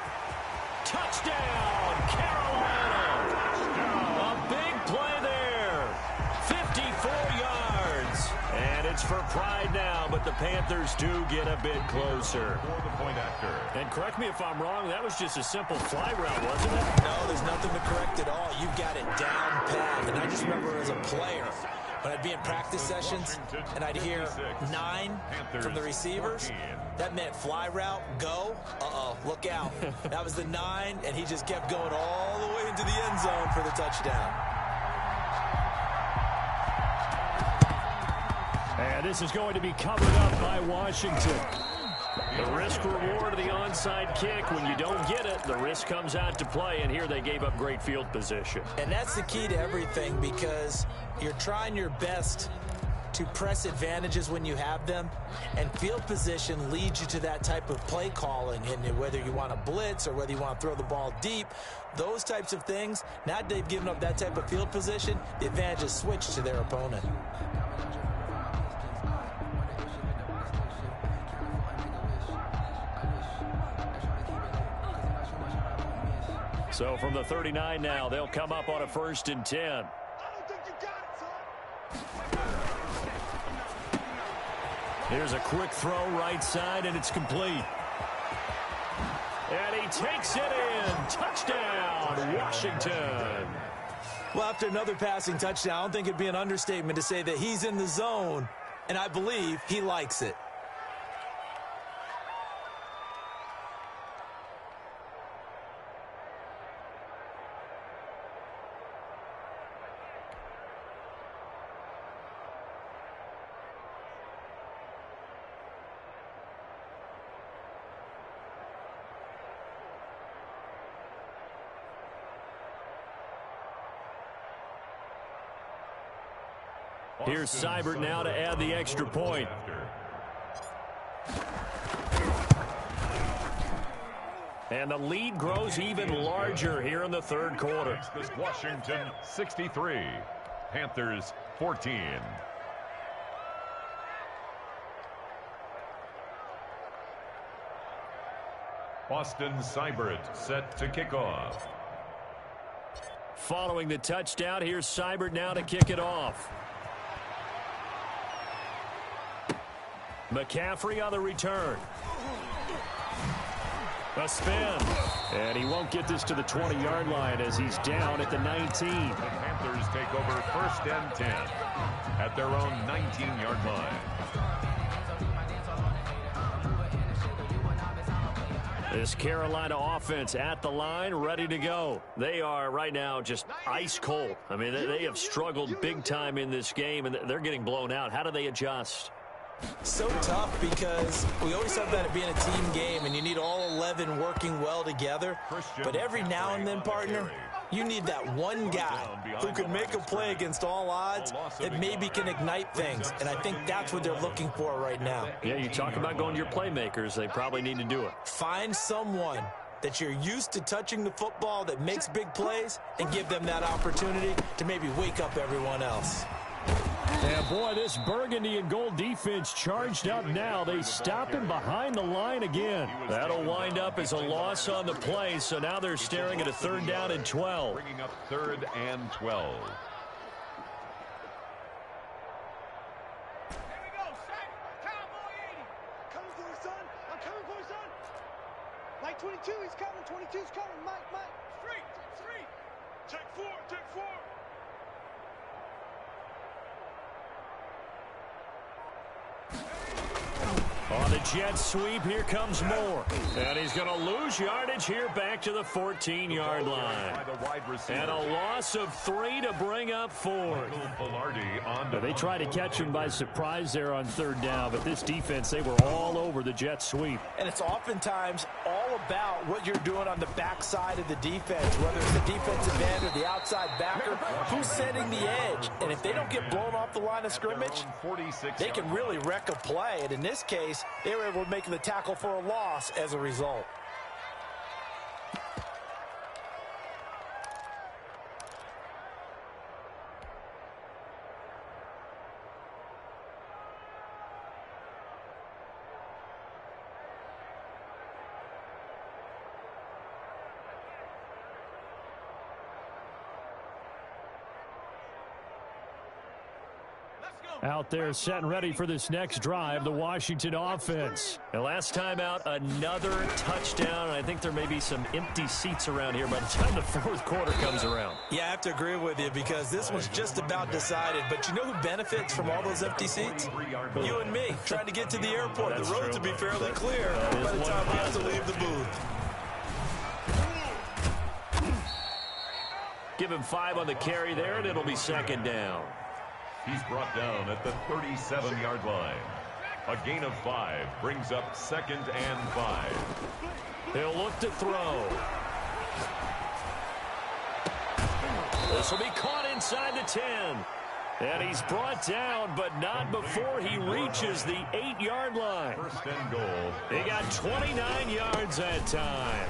Touchdown, Carolina. A big play there. 54 yards. And it's for pride now, but the Panthers do get a bit closer. For the point after. And correct me if I'm wrong, that was just a simple fly route, wasn't it? No, there's nothing to correct at all. You've got it down pat. And I just remember as a player, when I'd be in practice sessions and I'd hear 9 from the receivers, that meant fly route, go, look out. That was the 9, and he just kept going all the way into the end zone for the touchdown. And this is going to be covered up by Washington. The risk-reward of the onside kick, when you don't get it, the risk comes out to play, and here they gave up great field position. And that's the key to everything, because you're trying your best to press advantages when you have them, and field position leads you to that type of play calling. And whether you want to blitz or whether you want to throw the ball deep, those types of things, now that they've given up that type of field position, the advantage is switched to their opponent. So from the 39 now, they'll come up on a 1st and 10. Here's a quick throw right side, and it's complete. And he takes it in. Touchdown, Washington. Well, after another passing touchdown, I don't think it'd be an understatement to say that he's in the zone, and I believe he likes it. Here's Seibert now to add the extra point. And the lead grows even larger here in the 3rd quarter. This Washington 63, Panthers 14. Austin Seibert set to kick off. Following the touchdown, here's Seibert now to kick it off. McCaffrey on the return. A spin. And he won't get this to the 20-yard line as he's down at the 19. The Panthers take over 1st and 10 at their own 19-yard line. This Carolina offense at the line, ready to go. They are right now just ice cold. I mean, they have struggled big time in this game, and they're getting blown out. How do they adjust? So tough, because we always have that it being a team game, and you need all 11 working well together. But every now and then, partner, you need that one guy who can make a play against all odds that maybe can ignite things. And I think that's what they're looking for right now. Yeah, you talk about going to your playmakers. They probably need to do it. Find someone that you're used to touching the football that makes big plays and give them that opportunity to maybe wake up everyone else. And boy, this burgundy and gold defense charged up now. They stop him behind the line again. That'll wind up as a loss on the play, so now they're staring at a 3rd down and 12. Bringing up 3rd and 12. Here we go, Sack. Cowboy 80. Coming for you, son. I'm coming for you, son. Mike 22, he's coming. 22's coming. Mike. Street. Check 4. On the jet sweep, here comes Moore. And he's going to lose yardage here back to the 14-yard line. And a loss of 3 to bring up 4. They tried to catch him by surprise there on 3rd down, but this defense, they were all over the jet sweep. And it's oftentimes all about what you're doing on the backside of the defense, whether it's the defensive end or the outside backer, who's setting the edge. And if they don't get blown off the line of scrimmage, they can really wreck a play. And in this case, they were able to make the tackle for a loss as a result. Out there set and ready for this next drive, the Washington offense. And last time out, another touchdown. I think there may be some empty seats around here by the time the fourth quarter comes around. Yeah, I have to agree with you because this one's just about decided. But you know who benefits from all those empty seats? You and me, trying to get to the airport. The roads will be fairly clear by the time we have to leave the booth. Give him 5 on the carry there, and it'll be second down. He's brought down at the 37-yard line. A gain of 5 brings up 2nd and 5. He'll look to throw. This will be caught inside the 10. And he's brought down, but not before he reaches the 8-yard line. 1st and goal. He got 29 yards that time.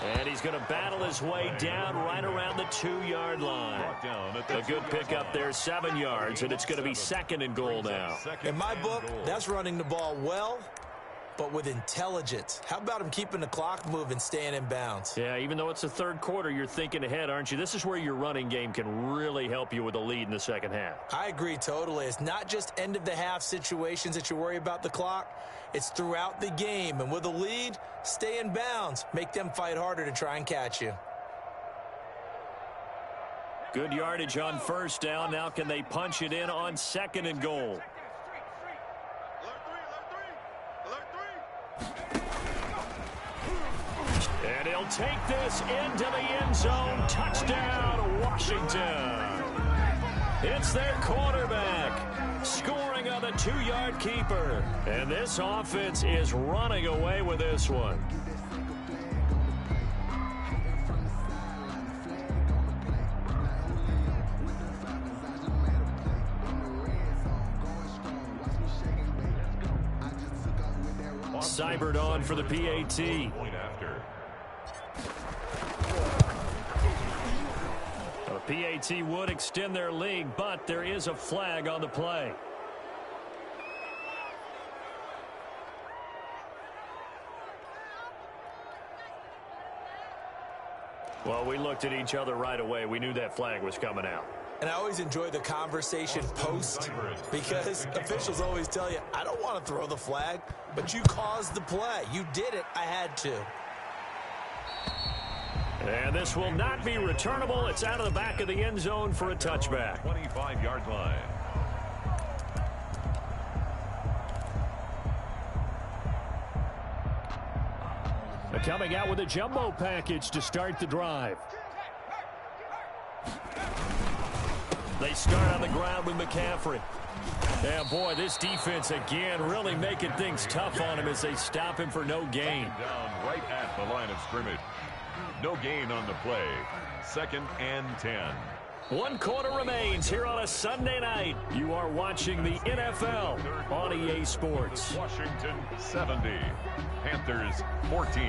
And he's going to battle his way down right around the 2-yard line. A good pickup there, 7 yards, and it's going to be 2nd and goal now. In my book, that's running the ball well, but with intelligence. How about him keeping the clock moving, staying in bounds? Yeah, even though it's the third quarter, you're thinking ahead, aren't you? This is where your running game can really help you with a lead in the second half. I agree totally. It's not just end-of-the-half situations that you worry about the clock. It's throughout the game. And with a lead, stay in bounds. Make them fight harder to try and catch you. Good yardage on 1st down. Now can they punch it in on 2nd and goal? And he'll take this into the end zone. Touchdown, Washington. It's their quarterback scoring on the 2-yard keeper. And this offense is running away with this one. Seibert on for the PAT. The PAT would extend their lead, but there is a flag on the play. Well, we looked at each other right away. We knew that flag was coming out. And I always enjoy the conversation post because officials always tell you, I don't want to throw the flag, but you caused the play. You did it. I had to. And this will not be returnable. It's out of the back of the end zone for a touchback. 25-yard line. They're coming out with a jumbo package to start the drive. They start on the ground with McCaffrey. Yeah, boy, this defense again really making things tough on him as they stop him for no gain. Down right at the line of scrimmage. No gain on the play. 2nd and 10. 1 quarter remains here on a Sunday night. You are watching the NFL on EA Sports. Washington 70. Panthers 14.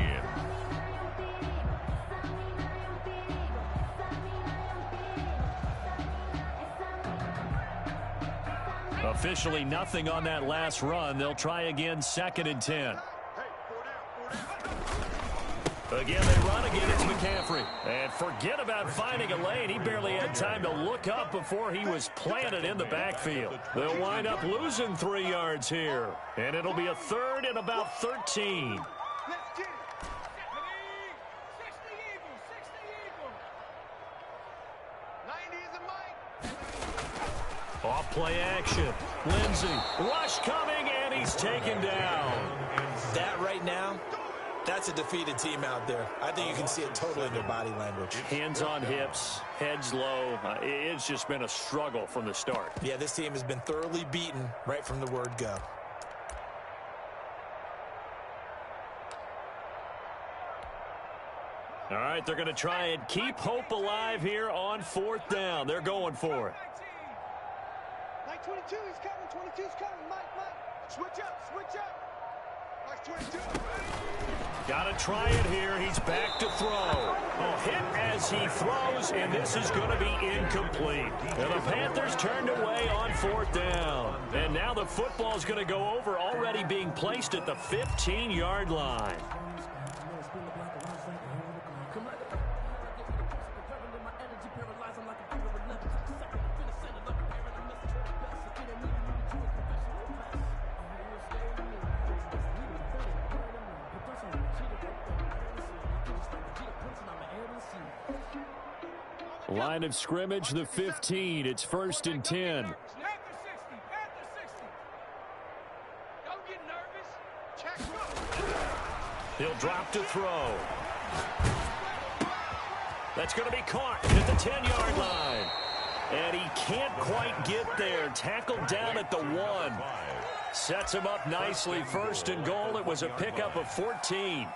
Officially nothing on that last run. They'll try again, 2nd and 10. Again, they run again. It's McCaffrey. And forget about finding a lane. He barely had time to look up before he was planted in the backfield. They'll wind up losing 3 yards here. And it'll be a 3rd and about 13. Off play action. Lindsey. Rush coming, and he's taken down. That right now, that's a defeated team out there. I think you can see it totally in their body language. Hands on hips, heads low. It's just been a struggle from the start. Yeah, this team has been thoroughly beaten right from the word go. All right, they're going to try and keep hope alive here on 4th down. They're going for it. Mike 22, he's coming. 22's coming. Mike. Switch up. Mike 22. Got to try it here. He's back to throw. Oh, hit as he throws, and this is going to be incomplete. And the Panthers turned away on 4th down. And now the football's going to go over, already being placed at the 15-yard line. Line of scrimmage, the 15. It's 1st and 10. Panther 60. Don't get nervous. Check. He'll drop to throw. That's going to be caught at the 10-yard line. And he can't quite get there. Tackled down at the 1. Sets him up nicely. 1st and goal. It was a pickup of 14.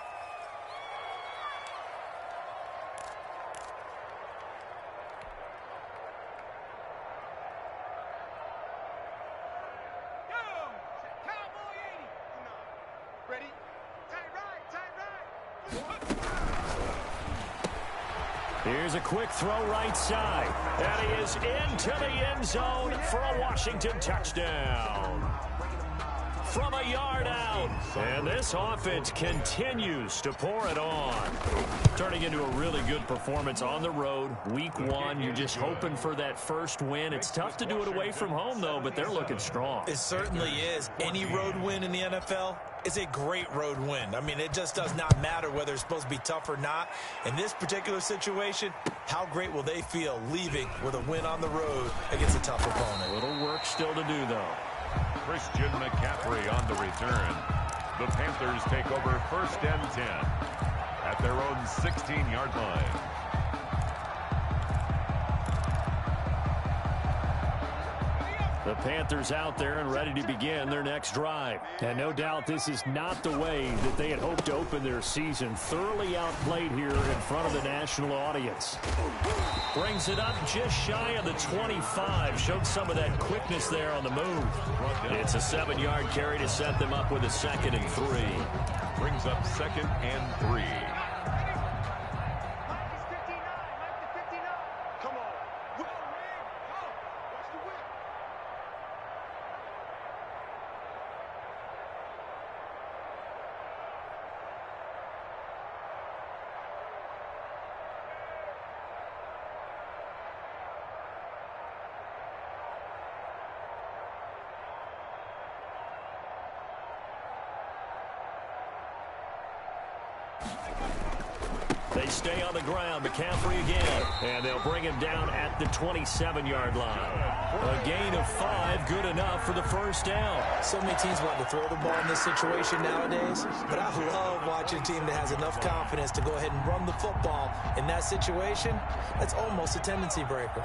Here's a quick throw right side. And he is into the end zone for a Washington touchdown. From a yard out. And this offense continues to pour it on. Turning into a really good performance on the road. Week 1, you're just hoping for that first win. It's tough to do it away from home, though, but they're looking strong. It certainly is. Any road win in the NFL is a great road win. I mean, it just does not matter whether it's supposed to be tough or not. In this particular situation, how great will they feel leaving with a win on the road against a tough opponent? A little work still to do, though. Christian McCaffrey on the return. The Panthers take over 1st and 10 at their own 16-yard line. The Panthers out there and ready to begin their next drive. And no doubt this is not the way that they had hoped to open their season. Thoroughly outplayed here in front of the national audience. Brings it up just shy of the 25. Showed some of that quickness there on the move. It's a 7-yard carry to set them up with a 2nd and 3. Brings up 2nd and 3. They stay on the ground. McCaffrey again. And they'll bring him down at the 27-yard line. A gain of 5, good enough for the 1st down. So many teams want to throw the ball in this situation nowadays, but I love watching a team that has enough confidence to go ahead and run the football in that situation. That's almost a tendency breaker.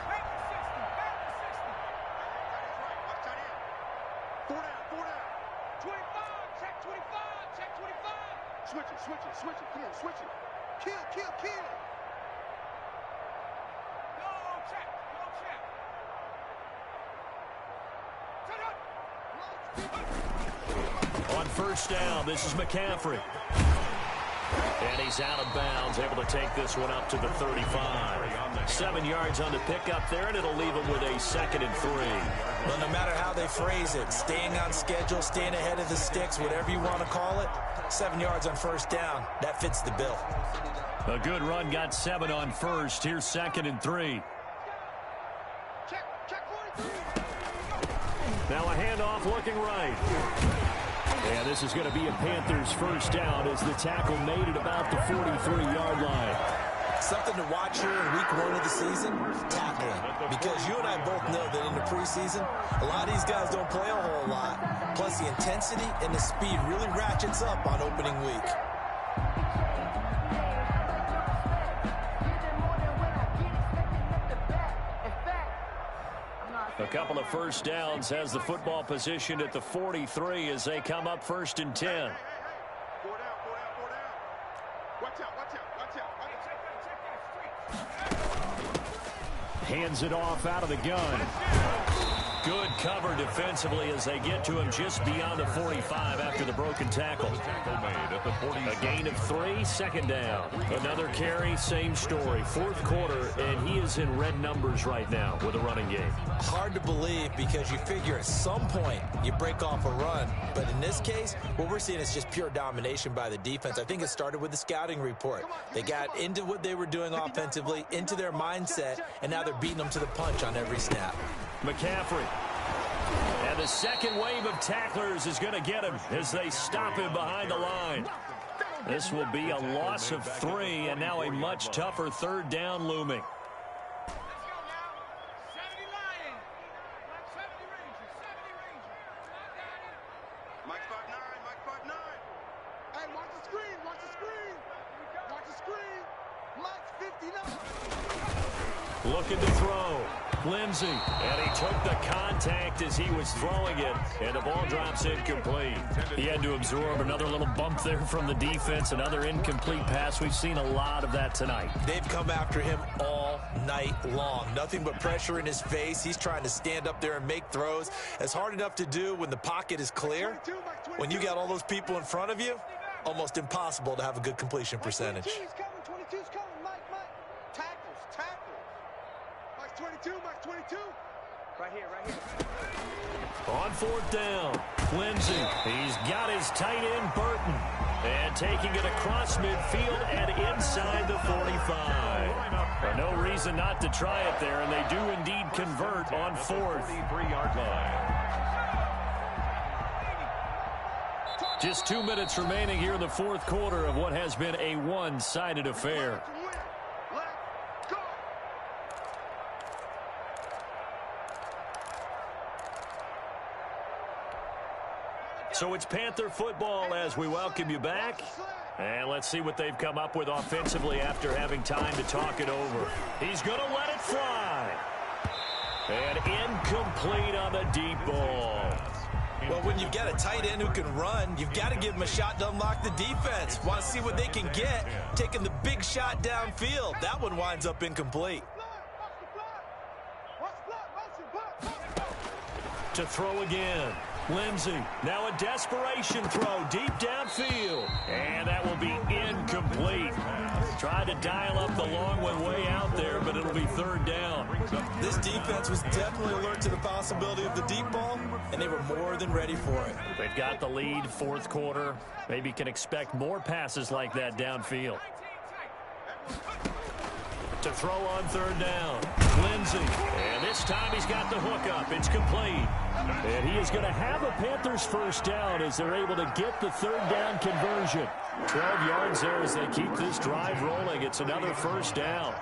Switch it. Kill. Go check. On 1st down, this is McCaffrey. And he's out of bounds, able to take this one up to the 35. 7 yards on the pickup there, and it'll leave him with a 2nd and 3. Well, no matter how they phrase it, staying on schedule, staying ahead of the sticks, whatever you want to call it, 7 yards on 1st down, that fits the bill. A good run, got 7 on 1st. Here's 2nd and 3. Now a handoff looking right. And this is going to be a Panthers 1st down as the tackle made it about the 43-yard line. Something to watch here in week 1 of the season, tackling. Because you and I both know that in the preseason, a lot of these guys don't play a whole lot. Plus the intensity and the speed really ratchets up on opening week. A couple of 1st downs has the football positioned at the 43 as they come up 1st and 10. Four down. Watch out. Hands it off out of the gun. Good cover defensively as they get to him just beyond the 45 after the broken tackle. A gain of 3, second down. Another carry, same story. Fourth quarter, and he is in red numbers right now with a running game. Hard to believe because you figure at some point you break off a run. But in this case, what we're seeing is just pure domination by the defense. I think it started with the scouting report. They got into what they were doing offensively, into their mindset, and now they're beating them to the punch on every snap. McCaffrey. And the second wave of tacklers is going to get him as they stop him behind the line. This will be a loss of 3, and now a much tougher third down looming. Looking to throw. Lindsey, and he took the contact as he was throwing it, and the ball drops incomplete. He had to absorb another little bump there from the defense, another incomplete pass. We've seen a lot of that tonight. They've come after him all night long. Nothing but pressure in his face. He's trying to stand up there and make throws. It's hard enough to do when the pocket is clear. When you got all those people in front of you, almost impossible to have a good completion percentage. 22's coming, Mike. Tackles. Mike's 22, Mike's 22. Right here. On fourth down, Lindsey. He's got his tight end, Burton. And taking it across midfield and inside the 45. No reason not to try it there, and they do indeed convert on fourth. 43-yard line. Just 2 minutes remaining here in the fourth quarter of what has been a one-sided affair. So it's Panther football as we welcome you back. And let's see what they've come up with offensively after having time to talk it over. He's going to let it fly. And incomplete on the deep ball. Well, when you've got a tight end who can run, you've got to give him a shot to unlock the defense. Want to see what they can get, taking the big shot downfield. That one winds up incomplete. To throw again. Lindsey, now a desperation throw deep downfield. And that will be incomplete. Tried to dial up the long one way out there, but it'll be third down. This defense was definitely alert to the possibility of the deep ball, and they were more than ready for it. They've got the lead, fourth quarter. Maybe can expect more passes like that downfield. To throw on third down, Lindsey. And this time he's got the hook up. It's complete. And he is going to have a Panthers first down as they're able to get the third down conversion. 12 yards there as they keep this drive rolling. It's another first down.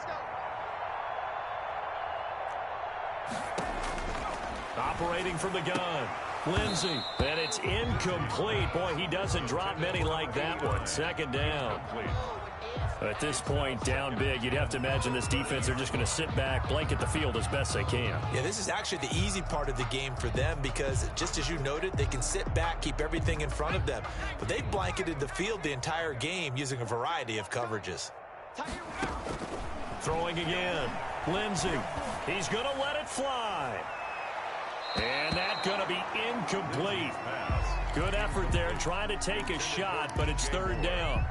Operating from the gun, Lindsey. And it's incomplete. Boy, he doesn't drop many like that one. Second down. At this point, down big, you'd have to imagine this defense are just going to sit back, blanket the field as best they can. Yeah, this is actually the easy part of the game for them because, just as you noted, they can sit back, keep everything in front of them. But they've blanketed the field the entire game using a variety of coverages. Throwing again. Lindsey. He's going to let it fly. And that's going to be incomplete. Good effort there trying to take a shot, but it's third down.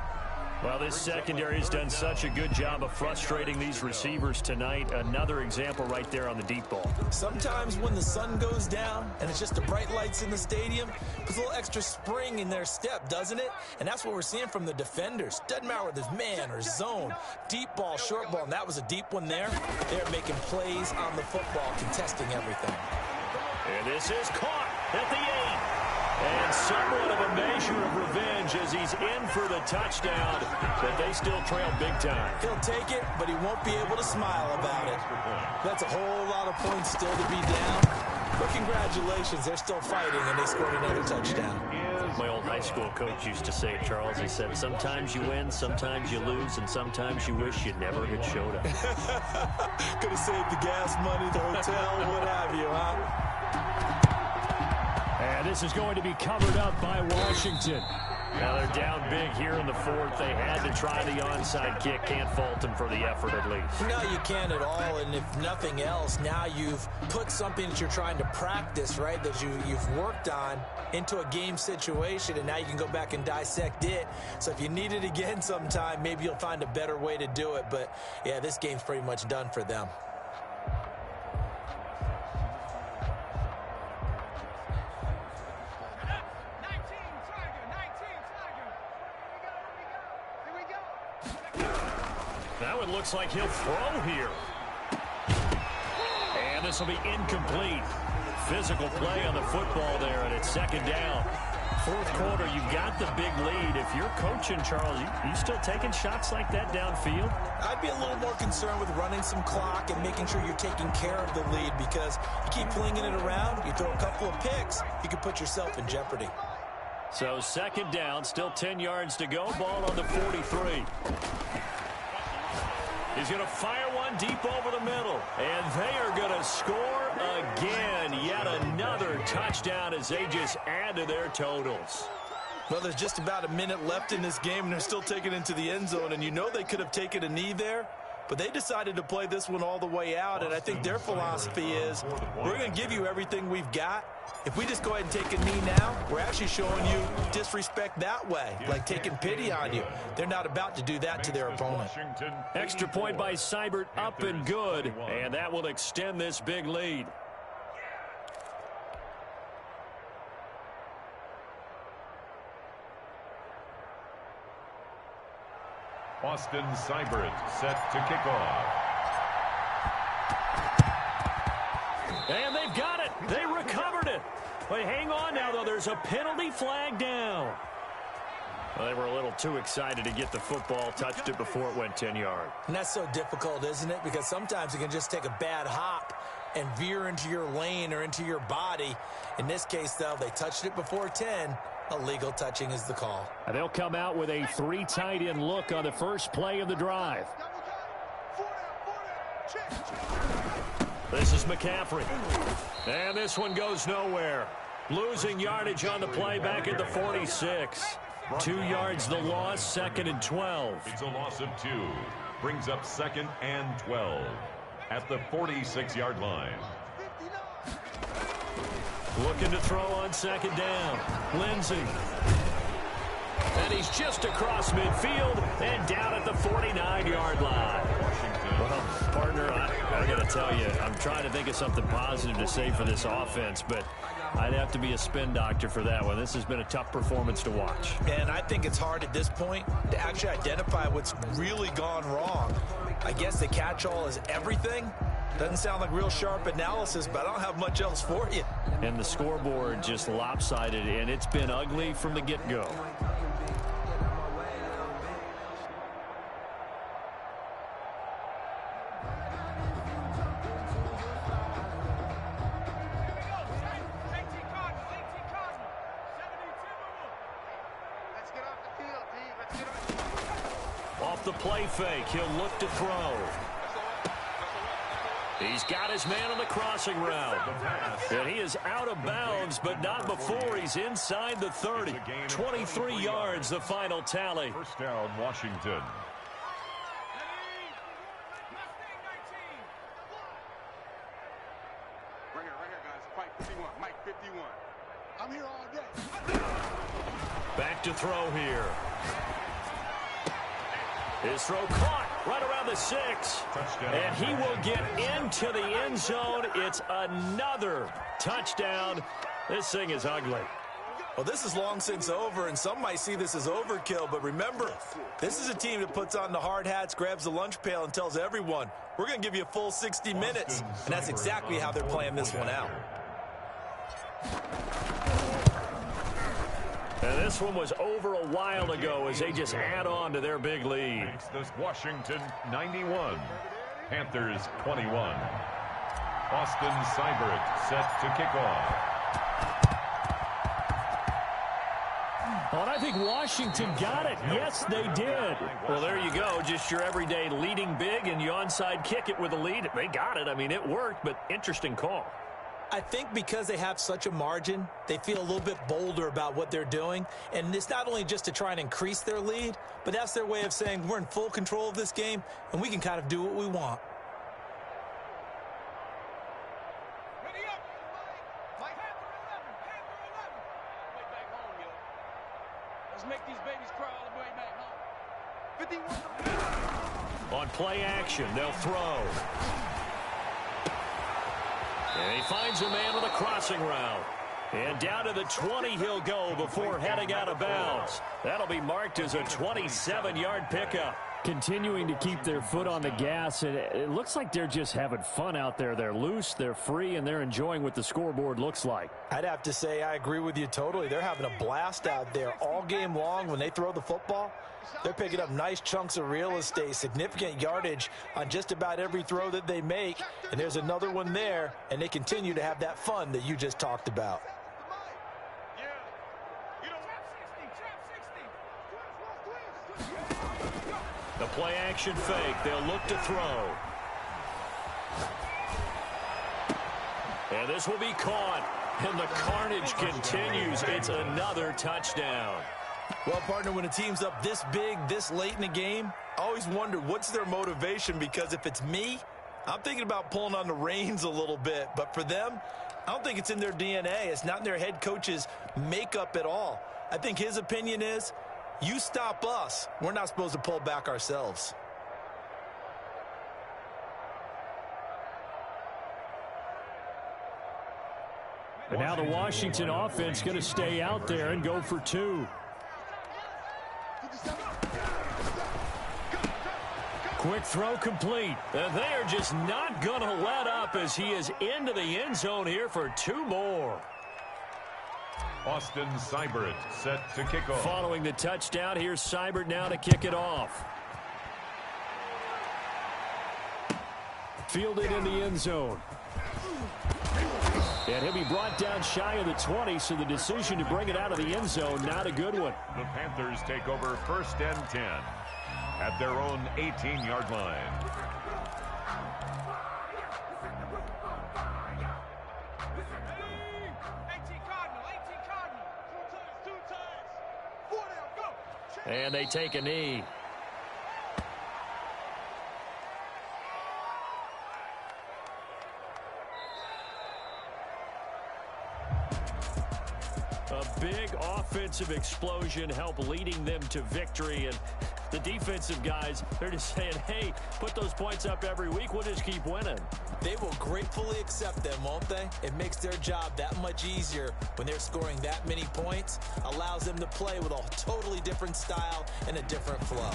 Well, this secondary has done such a good job of frustrating these receivers tonight. Another example right there on the deep ball. Sometimes when the sun goes down and it's just the bright lights in the stadium, puts a little extra spring in their step, doesn't it? And that's what we're seeing from the defenders. Doesn't matter whether it's man or zone, deep ball, short ball, and that was a deep one there. They're making plays on the football, contesting everything. And this is caught at the 8. And somewhat of a measure of revenge as he's in for the touchdown, but they still trail big time. He'll take it, but he won't be able to smile about it. That's a whole lot of points still to be down. But congratulations, they're still fighting, and they scored another touchdown. My old high school coach used to say it, Charles. He said, sometimes you win, sometimes you lose, and sometimes you wish you never had showed up. Could have saved the gas money, the hotel, what have you, huh? And this is going to be covered up by Washington. Now they're down big here in the fourth. They had to try the onside kick. Can't fault them for the effort at least. No, you can't at all. And if nothing else, now you've put something that you're trying to practice, right, that you've worked on into a game situation, and now you can go back and dissect it. So if you need it again sometime, maybe you'll find a better way to do it. But, yeah, this game's pretty much done for them. Now it looks like he'll throw here. And this will be incomplete. Physical play on the football there, and it's second down. Fourth quarter, you've got the big lead. If you're coaching, Charles, you still taking shots like that downfield? I'd be a little more concerned with running some clock and making sure you're taking care of the lead, because you keep flinging it around, you throw a couple of picks, you can put yourself in jeopardy. So second down, still 10 yards to go. Ball on the 43. He's going to fire one deep over the middle. And they are going to score again. Yet another touchdown as they just add to their totals. Well, there's just about a minute left in this game, and they're still taking it into the end zone. And you know they could have taken a knee there, but they decided to play this one all the way out. And I think their philosophy is, we're going to give you everything we've got. If we just go ahead and take a knee now, we're actually showing you disrespect that way, like taking pity on you. They're not about to do that to their opponent. Extra point by Seibert, up and good, and that will extend this big lead. Austin Seibert set to kick off. And they've got it. They recovered it. But hang on now, though. There's a penalty flag down. Well, they were a little too excited to get the football, touched it before it went 10 yards. And that's so difficult, isn't it? Because sometimes you can just take a bad hop and veer into your lane or into your body. In this case, though, they touched it before 10. Illegal touching is the call. And they'll come out with a 3 tight end look on the first play of the drive. This is McCaffrey. And this one goes nowhere. Losing yardage on the play back at the 46. 2 yards the loss, second and 12. It's a loss of 2. Brings up second and 12 at the 46-yard line. Looking to throw on second down. Lindsey. And he's just across midfield and down at the 49-yard line. Well, partner, I got to tell you, I'm trying to think of something positive to say for this offense, but I'd have to be a spin doctor for that one. This has been a tough performance to watch. And I think it's hard at this point to actually identify what's really gone wrong. I guess the catch-all is everything. Doesn't sound like real sharp analysis, but I don't have much else for you. And the scoreboard just lopsided, and it's been ugly from the get-go. Off the play fake, he'll look to throw. He's got his man on the crossing route. And he is out of bounds, but not before he's inside the 30. 23 yards, the final tally. First down, Washington. Right here, guys. Fight 51. Mike 51. I'm here all day. Back to throw here. His throw caught right around the 6. Touchdown. And he will get into the end zone. It's another touchdown. This thing is ugly. Well, this is long since over, and some might see this as overkill. But remember, this is a team that puts on the hard hats, grabs the lunch pail, and tells everyone, we're going to give you a full 60 minutes. And that's exactly how they're playing this one out. And this one was over a while ago as they just add on to their big lead. Makes this Washington 91, Panthers 21. Austin Seibert set to kick off. Well, and I think Washington got it. Yes, they did. Well, there you go. Just your everyday leading big, and you onside kick it with a lead. They got it. I mean, it worked, but interesting call. I think because they have such a margin, they feel a little bit bolder about what they're doing. And it's not only just to try and increase their lead, but that's their way of saying we're in full control of this game, and we can kind of do what we want. Ready up, Mike. Panther 11. Way back home, yo. Let's make these babies cry all the way back home. 51. On play action, they'll throw. And he finds a man with a crossing route. And down to the 20 he'll go before heading out of bounds. That'll be marked as a 27-yard pickup. Continuing to keep their foot on the gas, and it looks like they're just having fun out there. They're loose, they're free, and they're enjoying what the scoreboard looks like. I'd have to say I agree with you totally. They're having a blast out there all game long when they throw the football. They're picking up nice chunks of real estate, significant yardage on just about every throw that they make. And there's another one there, and they continue to have that fun that you just talked about. The play action fake. They'll look to throw. And this will be caught. And the carnage continues. It's another touchdown. Well, partner, when a team's up this big, this late in the game, I always wonder what's their motivation, because if it's me, I'm thinking about pulling on the reins a little bit. But for them, I don't think it's in their DNA. It's not in their head coach's makeup at all. I think his opinion is, you stop us, we're not supposed to pull back ourselves. And now the Washington offense going to stay out there and go for two. Quick throw complete. And they are just not going to let up as he is into the end zone here for two more. Austin Seibert set to kick off. Following the touchdown, here's Seibert now to kick it off. Fielded in the end zone. And he'll be brought down shy of the 20, so the decision to bring it out of the end zone, not a good one. The Panthers take over 1st and 10 at their own 18-yard line. And they take a knee. A big offensive explosion helped leading them to victory. And the defensive guys, they're just saying, hey, put those points up every week. We'll just keep winning. They will gratefully accept them, won't they? It makes their job that much easier when they're scoring that many points. Allows them to play with a totally different style and a different flow.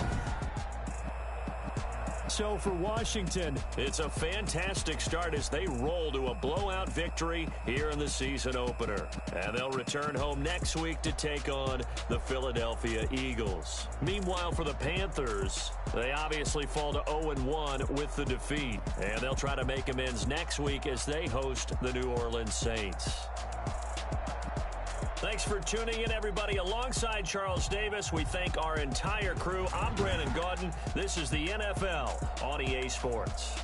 So for Washington, it's a fantastic start as they roll to a blowout victory here in the season opener. And they'll return home next week to take on the Philadelphia Eagles. Meanwhile, for the Panthers, they obviously fall to 0-1 with the defeat. And they'll try to make amends next week as they host the New Orleans Saints. Thanks for tuning in, everybody. Alongside Charles Davis, we thank our entire crew. I'm Brandon Gaudin. This is the NFL on EA Sports.